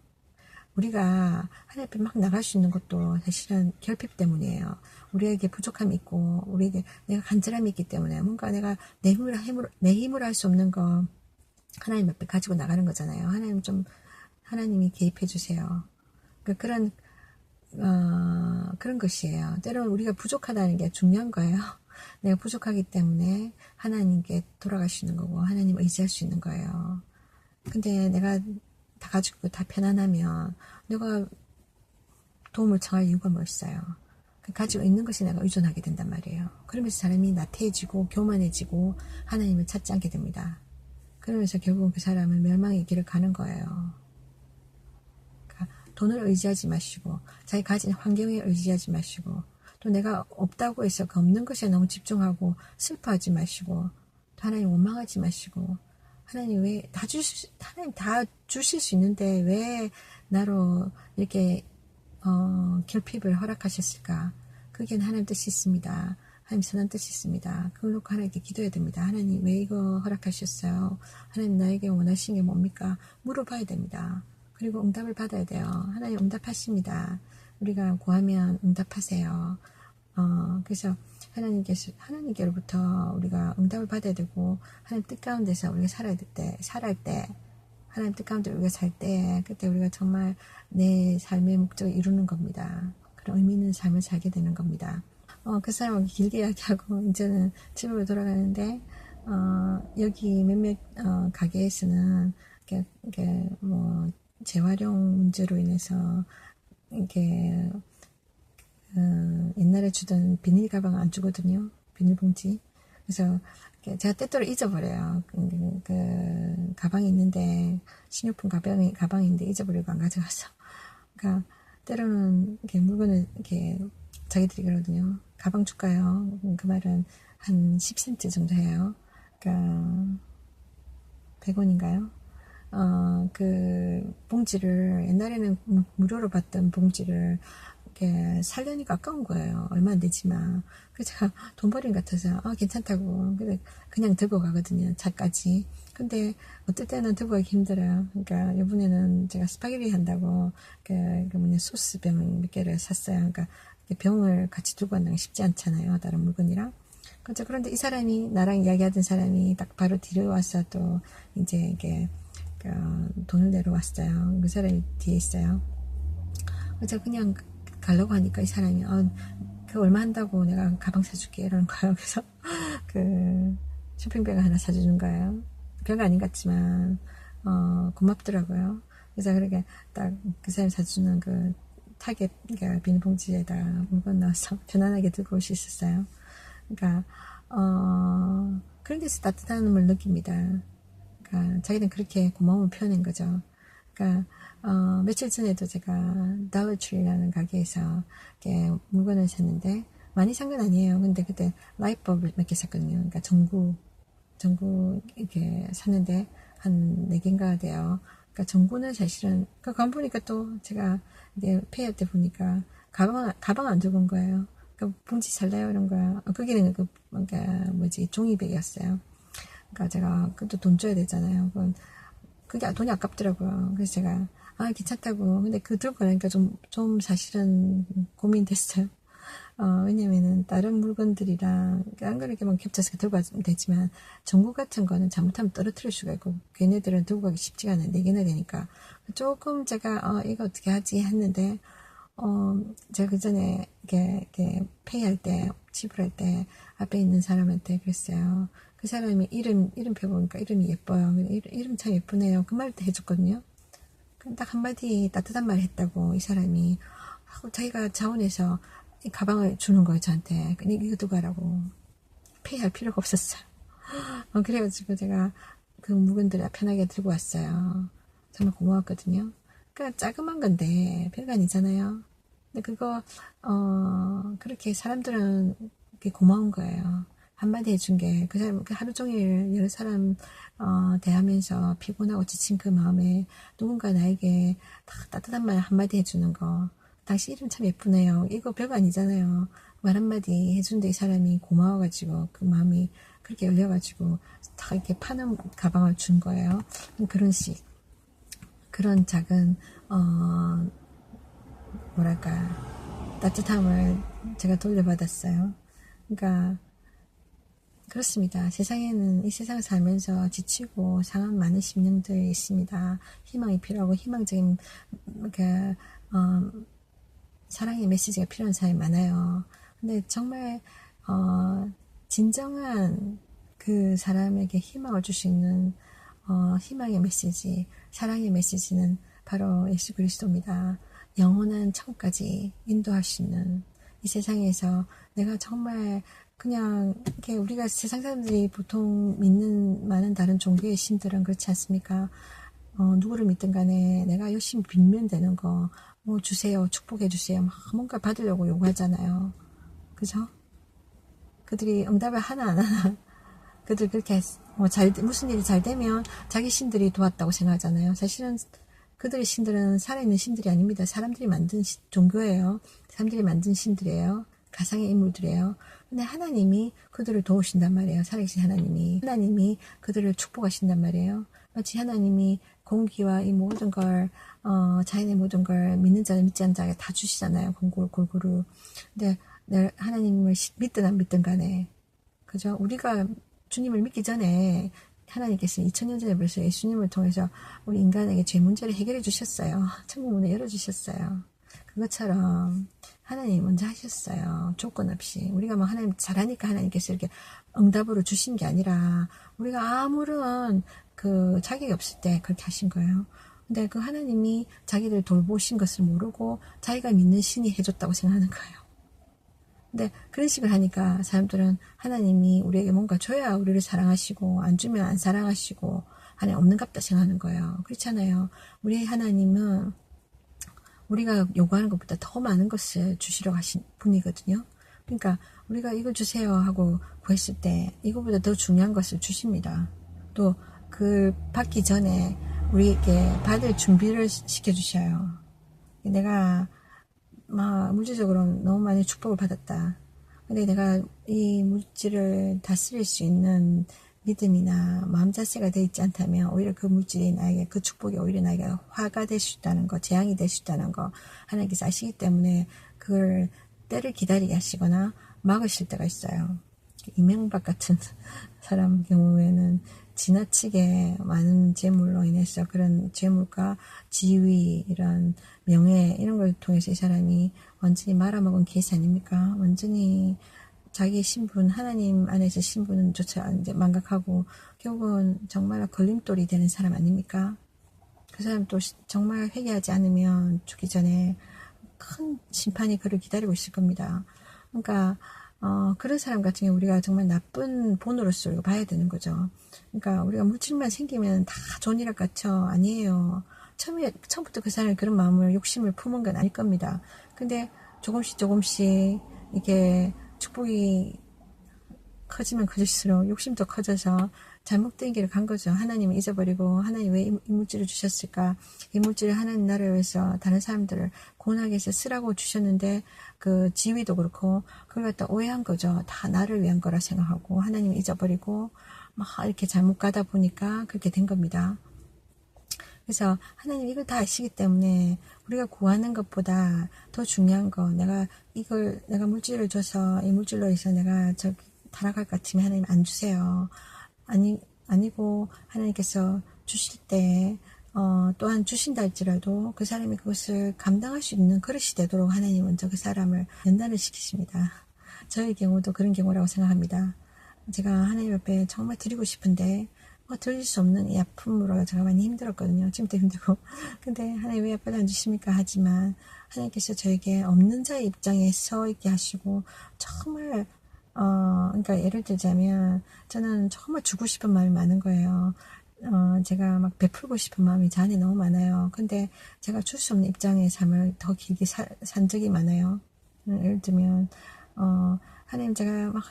우리가 하나님 앞에 막 나갈 수 있는 것도 사실은 결핍 때문이에요. 우리에게 부족함이 있고 우리에게 내가 간절함이 있기 때문에 뭔가 내가 내 힘으로 할 수 없는 거 하나님 앞에 가지고 나가는 거잖아요. 하나님이 개입해 주세요. 그러니까 그런 것이에요. 때로는 우리가 부족하다는 게 중요한 거예요. 내가 부족하기 때문에 하나님께 돌아갈 수 있는 거고 하나님 의지할 수 있는 거예요. 근데 내가 다 가지고 다 편안하면 내가 도움을 청할 이유가 뭐 있어요. 가지고 있는 것이 내가 의존하게 된단 말이에요. 그러면서 사람이 나태해지고 교만해지고 하나님을 찾지 않게 됩니다. 그러면서 결국은 그 사람은 멸망의 길을 가는 거예요. 그러니까 돈을 의지하지 마시고 자기 가진 환경에 의지하지 마시고 또 내가 없다고 해서 그 없는 것에 너무 집중하고 슬퍼하지 마시고 또 하나님 원망하지 마시고 하나님 하나님 다 주실 수 있는데 왜 나로 이렇게 결핍을 허락하셨을까? 그게 하나님 뜻이 있습니다. 하나님 선한 뜻이 있습니다. 그걸 놓고 하나님께 기도해야 됩니다. 하나님 왜 이거 허락하셨어요? 하나님 나에게 원하시는 게 뭡니까? 물어봐야 됩니다. 그리고 응답을 받아야 돼요. 하나님 응답하십니다. 우리가 구하면 응답하세요. 그래서 하나님께로부터 우리가 응답을 받아야 되고, 하나님 뜻 가운데서 우리가 살아야 때, 하나님 뜻 가운데 우리가 살 때, 그때 우리가 정말 내 삶의 목적을 이루는 겁니다. 그런 의미 있는 삶을 살게 되는 겁니다. 그 사람하고 길게 이야기하고, 이제는 집으로 돌아가는데, 여기 몇몇, 가게에서는, 재활용 문제로 인해서, 옛날에 주던 비닐 가방 안 주거든요. 비닐봉지. 그래서 제가 때때로 잊어버려요. 가방이 있는데, 식료품 가방인데 잊어버리고 안 가져가서. 그러니까, 때로는 물건을 자기들이 그러거든요. 가방 줄까요? 그 말은 한 10cm 정도 해요. 그러니까, 100원인가요? 그 봉지를 옛날에는 무료로 받던 봉지를 이렇게 살려니까 아까운 거예요. 얼마 안 되지만. 그래서 제가 돈 버린 것 같아서 괜찮다고 그냥 들고 가거든요. 차까지. 근데 어떨 때는 들고 가기 힘들어요. 그러니까 이번에는 제가 스파게티 한다고 그 뭐냐 소스병 몇 개를 샀어요. 그러니까 병을 같이 들고 간다는 게 쉽지 않잖아요. 다른 물건이랑. 그렇죠. 그런데 이 사람이 나랑 이야기하던 사람이 딱 바로 뒤로 와서 또 이제 이게 돈을 내려왔어요. 그 사람이 뒤에 있어요. 그래서 그냥 가려고 하니까 이 사람이 그 얼마 한다고 내가 가방 사줄게 이러는 거예요. 그래서 그 쇼핑백 하나 사주는 거예요. 별거 아닌 것 같지만 고맙더라고요. 그래서 그렇게 딱 그 사람이 사주는 그 타겟 그러니까 비닐봉지에다가 물건 넣어서 편안하게 들고 올 수 있었어요. 그러니까 그런 데서 따뜻함을 느낍니다. 그러니까 자기는 그렇게 고마움을 표현한 거죠. 그러니까 며칠 전에도 제가 달러트리라는 가게에서 이렇게 물건을 샀는데 많이 산 건 아니에요. 근데 그때 라이트버블 몇 개 샀거든요. 그러니까 전구 이렇게 샀는데 한 4개인가 돼요. 그러니까 전구는 사실은 가만 보니까 또 제가 이제 페이할 때 보니까 가방 안 들고 온 거예요. 그 봉지 살래요 이런 거야. 거기는 그러니까 뭐지 종이백이었어요. 그러니까 제가 그것도 돈 줘야 되잖아요. 그게 돈이 아깝더라고요. 그래서 제가 괜찮다고. 근데 그 들고 가니까 좀 사실은 고민됐어요. 왜냐면은 다른 물건들이랑 안 그렇게만 겹쳐서 들고 가면 되지만 전구 같은 거는 잘못하면 떨어뜨릴 수가 있고 걔네들은 들고 가기 쉽지가 않아요. 4개나 되니까 조금 제가 이거 어떻게 하지 했는데 제가 그 전에 이렇게 페이할 때 지불할 때 앞에 있는 사람한테 그랬어요. 그 사람이 이름표 보니까 이름이 예뻐요. 이름 참 예쁘네요. 그 말도 해줬거든요. 딱 한마디 따뜻한 말 했다고 이 사람이 하고 자기가 자원해서 이 가방을 주는 거예요. 저한테. 이거 두고 가라고. 페이할 필요가 없었어요. 그래가지고 제가 그 물건들을 편하게 들고 왔어요. 정말 고마웠거든요. 그러니까 자그만 건데 별거 아니잖아요. 근데 그거 그렇게 사람들은 그게 고마운 거예요. 한마디 해준 게 그 사람 하루 종일 여러 사람 대하면서 피곤하고 지친 그 마음에 누군가 나에게 따뜻한 말 한마디 해주는 거. 당신 이름 참 예쁘네요. 이거 별거 아니잖아요. 말 한마디 해준데 이 사람이 고마워가지고 그 마음이 그렇게 열려가지고 다 이렇게 파는 가방을 준 거예요. 그런 작은 뭐랄까 따뜻함을 제가 돌려받았어요. 그러니까 그렇습니다. 이 세상을 살면서 지치고 상한 많은 심령들이 있습니다. 희망이 필요하고 희망적인 사랑의 메시지가 필요한 사람이 많아요. 근데 정말 진정한 그 사람에게 희망을 줄 수 있는 희망의 메시지, 사랑의 메시지는 바로 예수 그리스도입니다. 영원한 천국까지 인도할 수 있는 이 세상에서 내가 정말 그냥 이렇게 우리가 세상 사람들이 보통 믿는 많은 다른 종교의 신들은 그렇지 않습니까? 누구를 믿든 간에 내가 열심히 빌면 되는 거, 뭐 주세요, 축복해 주세요, 뭔가 받으려고 요구하잖아요. 그죠? 그들이 응답을 하나 안 하나, 그들 그렇게 무슨 일이 잘 되면 자기 신들이 도왔다고 생각하잖아요. 사실은 그들의 신들은 살아있는 신들이 아닙니다. 사람들이 만든 종교예요. 사람들이 만든 신들이에요. 가상의 인물들이에요. 근데 하나님이 그들을 도우신단 말이에요. 살아계신 하나님이 그들을 축복하신단 말이에요. 마치 하나님이 공기와 이 모든 걸 자연의 모든 걸 믿는 자는 믿지 않는 자에게 다 주시잖아요. 골고루. 근데 하나님을 믿든 안 믿든 간에 그죠? 우리가 주님을 믿기 전에 하나님께서 2000년 전에 벌써 예수님을 통해서 우리 인간에게 죄 문제를 해결해 주셨어요. 천국 문을 열어주셨어요. 그것처럼 하나님이 먼저 하셨어요. 조건 없이. 우리가 뭐 하나님 잘하니까 하나님께서 이렇게 응답으로 주신 게 아니라 우리가 아무런 그 자격이 없을 때 그렇게 하신 거예요. 근데 그 하나님이 자기를 돌보신 것을 모르고 자기가 믿는 신이 해줬다고 생각하는 거예요. 근데 그런 식으로 하니까 사람들은 하나님이 우리에게 뭔가 줘야 우리를 사랑하시고 안 주면 안 사랑하시고 하나님 없는갑다 생각하는 거예요. 그렇잖아요. 우리 하나님은 우리가 요구하는 것보다 더 많은 것을 주시러 가신 분이거든요. 그러니까 우리가 이걸 주세요 하고 구했을 때 이거보다 더 중요한 것을 주십니다. 또 그 받기 전에 우리에게 받을 준비를 시켜주셔요. 내가 막 물질적으로 너무 많이 축복을 받았다. 근데 내가 이 물질을 다스릴 수 있는 믿음이나 마음 자세가 되어 있지 않다면 오히려 그 물질이 나에게, 그 축복이 오히려 나에게 화가 될 수 있다는 거, 재앙이 될 수 있다는 거 하나님께서 아시기 때문에 그걸 때를 기다리게 하시거나 막으실 때가 있어요. 이명박 같은 사람 경우에는 지나치게 많은 재물로 인해서 그런 재물과 지위, 이런 명예, 이런 걸 통해서 이 사람이 완전히 말아먹은 케이스 아닙니까? 완전히 자기 신분, 하나님 안에서 신분은 조차 이제 망각하고 결국은 정말 걸림돌이 되는 사람 아닙니까? 그 사람 또 정말 회개하지 않으면 죽기 전에 큰 심판이 그를 기다리고 있을 겁니다. 그러니까 그런 사람 같은 경우 우리가 정말 나쁜 본으로서 우리가 봐야 되는 거죠. 그러니까 우리가 물질만 생기면 다 좋은 일 같죠? 아니에요. 처음부터 그 사람이 그런 마음을, 욕심을 품은 건 아닐 겁니다. 근데 조금씩 이게 축복이 커지면 커질수록 욕심도 커져서 잘못된 길을 간 거죠. 하나님을 잊어버리고, 하나님 왜 이 물질을 주셨을까? 이 물질을 하나님 나라를 위해서 다른 사람들을 고난하게 해서 쓰라고 주셨는데, 그 지위도 그렇고 그걸 갖다 오해한 거죠. 다 나를 위한 거라 생각하고 하나님을 잊어버리고 막 이렇게 잘못 가다 보니까 그렇게 된 겁니다. 그래서 하나님 이걸 다 아시기 때문에 우리가 구하는 것보다 더 중요한 거, 내가 물질을 줘서 이 물질로 해서 내가 저기 타락할 것 같으면 하나님 안 주세요. 아니고 하나님께서 주실 때 또한 주신다 할지라도 그 사람이 그것을 감당할 수 있는 그릇이 되도록 하나님 먼저 그 사람을 연단을 시키십니다. 저의 경우도 그런 경우라고 생각합니다. 제가 하나님 앞에 정말 드리고 싶은데 드릴 수 없는 이 아픔으로 제가 많이 힘들었거든요. 지금도 힘들고. 근데 하나님 왜 아빠도 안 주십니까? 하지만 하나님께서 저에게 없는 자의 입장에 서 있게 하시고 정말 그러니까 예를 들자면 저는 정말 주고 싶은 마음이 많은 거예요. 제가 막 베풀고 싶은 마음이 제 안에 너무 많아요. 근데 제가 줄 수 없는 입장의 삶을 더 길게 산 적이 많아요. 예를 들면 하나님, 제가 막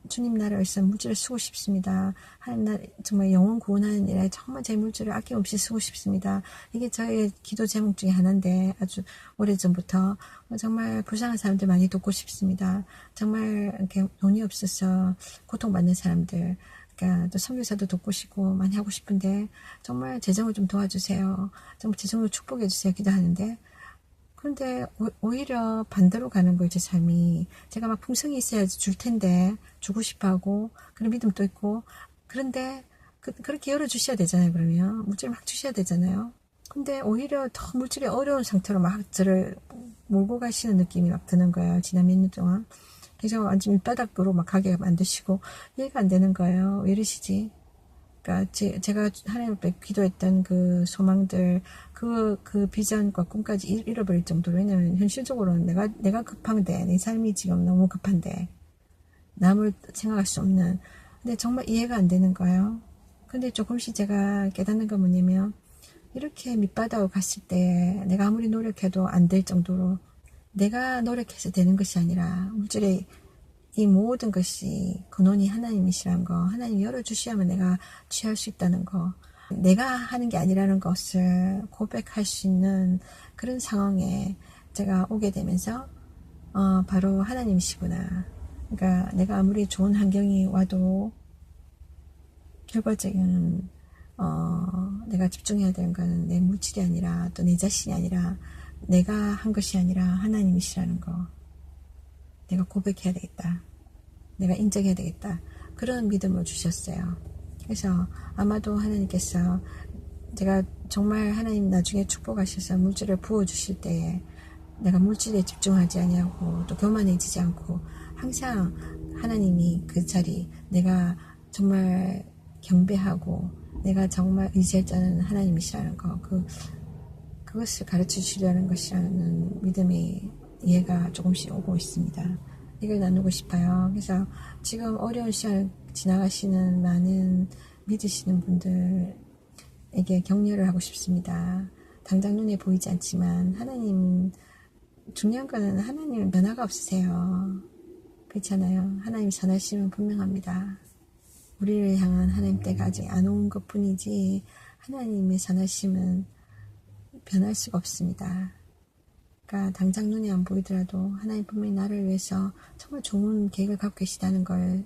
주님 나라를 위해서 물질을 쓰고 싶습니다. 하나님 나라 정말 영혼 구원하는 일에 정말 제 물질을 아낌없이 쓰고 싶습니다. 이게 저의 기도 제목 중에 하나인데 아주 오래전부터 정말 불쌍한 사람들 많이 돕고 싶습니다. 정말 이렇게 돈이 없어서 고통받는 사람들, 그러니까 또 선교사도 돕고 싶고 많이 하고 싶은데 정말 재정을 좀 도와주세요. 정말 재정을 축복해 주세요. 기도하는데 그런데 오히려 반대로 가는 거예요. 제 삶이. 제가 막 풍성이 있어야지 줄 텐데 주고 싶어하고 그런 믿음도 있고, 그런데 그렇게 열어주셔야 되잖아요. 그러면 물질 막 주셔야 되잖아요. 근데 오히려 더 물질이 어려운 상태로 막 저를 몰고 가시는 느낌이 막 드는 거예요. 지난 몇 년 동안. 그래서 완전 밑바닥으로 막 가게 만드시고 이해가 안 되는 거예요. 왜 이러시지? 그러니까 제가 하나님 앞에 기도했던 그 소망들, 그 비전과 꿈까지 잃어버릴 정도로. 왜냐면 현실적으로는 내가 급한데, 내 삶이 지금 너무 급한데 남을 생각할 수 없는. 근데 정말 이해가 안 되는 거예요. 근데 조금씩 제가 깨닫는 건 뭐냐면, 이렇게 밑바닥으로 갔을 때 내가 아무리 노력해도 안 될 정도로, 내가 노력해서 되는 것이 아니라 물질의 이 모든 것이 근원이 하나님이시라는 거, 하나님 열어주셔야만 내가 취할 수 있다는 거, 내가 하는 게 아니라는 것을 고백할 수 있는 그런 상황에 제가 오게 되면서 바로 하나님이시구나. 그러니까 내가 아무리 좋은 환경이 와도 결과적인 내가 집중해야 되는 거는 내 물질이 아니라 또 내 자신이 아니라 내가 한 것이 아니라 하나님이시라는 거, 내가 고백해야 되겠다. 내가 인정해야 되겠다. 그런 믿음을 주셨어요. 그래서 아마도 하나님께서 제가 정말 하나님 나중에 축복하셔서 물질을 부어주실 때에 내가 물질에 집중하지 아니하고 또 교만해지지 않고 항상 하나님이 그 자리, 내가 정말 경배하고 내가 정말 의지할 자는 하나님이시라는 거, 그것을 가르쳐 주시려는 것이라는 믿음이 이해가 조금씩 오고 있습니다. 이걸 나누고 싶어요. 그래서 지금 어려운 시간 지나가시는 많은 믿으시는 분들에게 격려를 하고 싶습니다. 당장 눈에 보이지 않지만 하나님, 중요한 거는 하나님은 변화가 없으세요. 그렇잖아요. 하나님 선하심은 분명합니다. 우리를 향한 하나님 때가 아직 안 온 것 뿐이지 하나님의 선하심은 변할 수가 없습니다. 그러니까 당장 눈에 안 보이더라도 하나님 분명히 나를 위해서 정말 좋은 계획을 갖고 계시다는 걸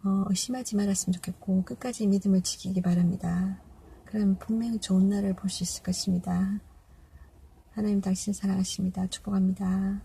의심하지 말았으면 좋겠고 끝까지 믿음을 지키기 바랍니다. 그럼 분명히 좋은 날을 볼 수 있을 것입니다. 하나님 당신 사랑하십니다. 축복합니다.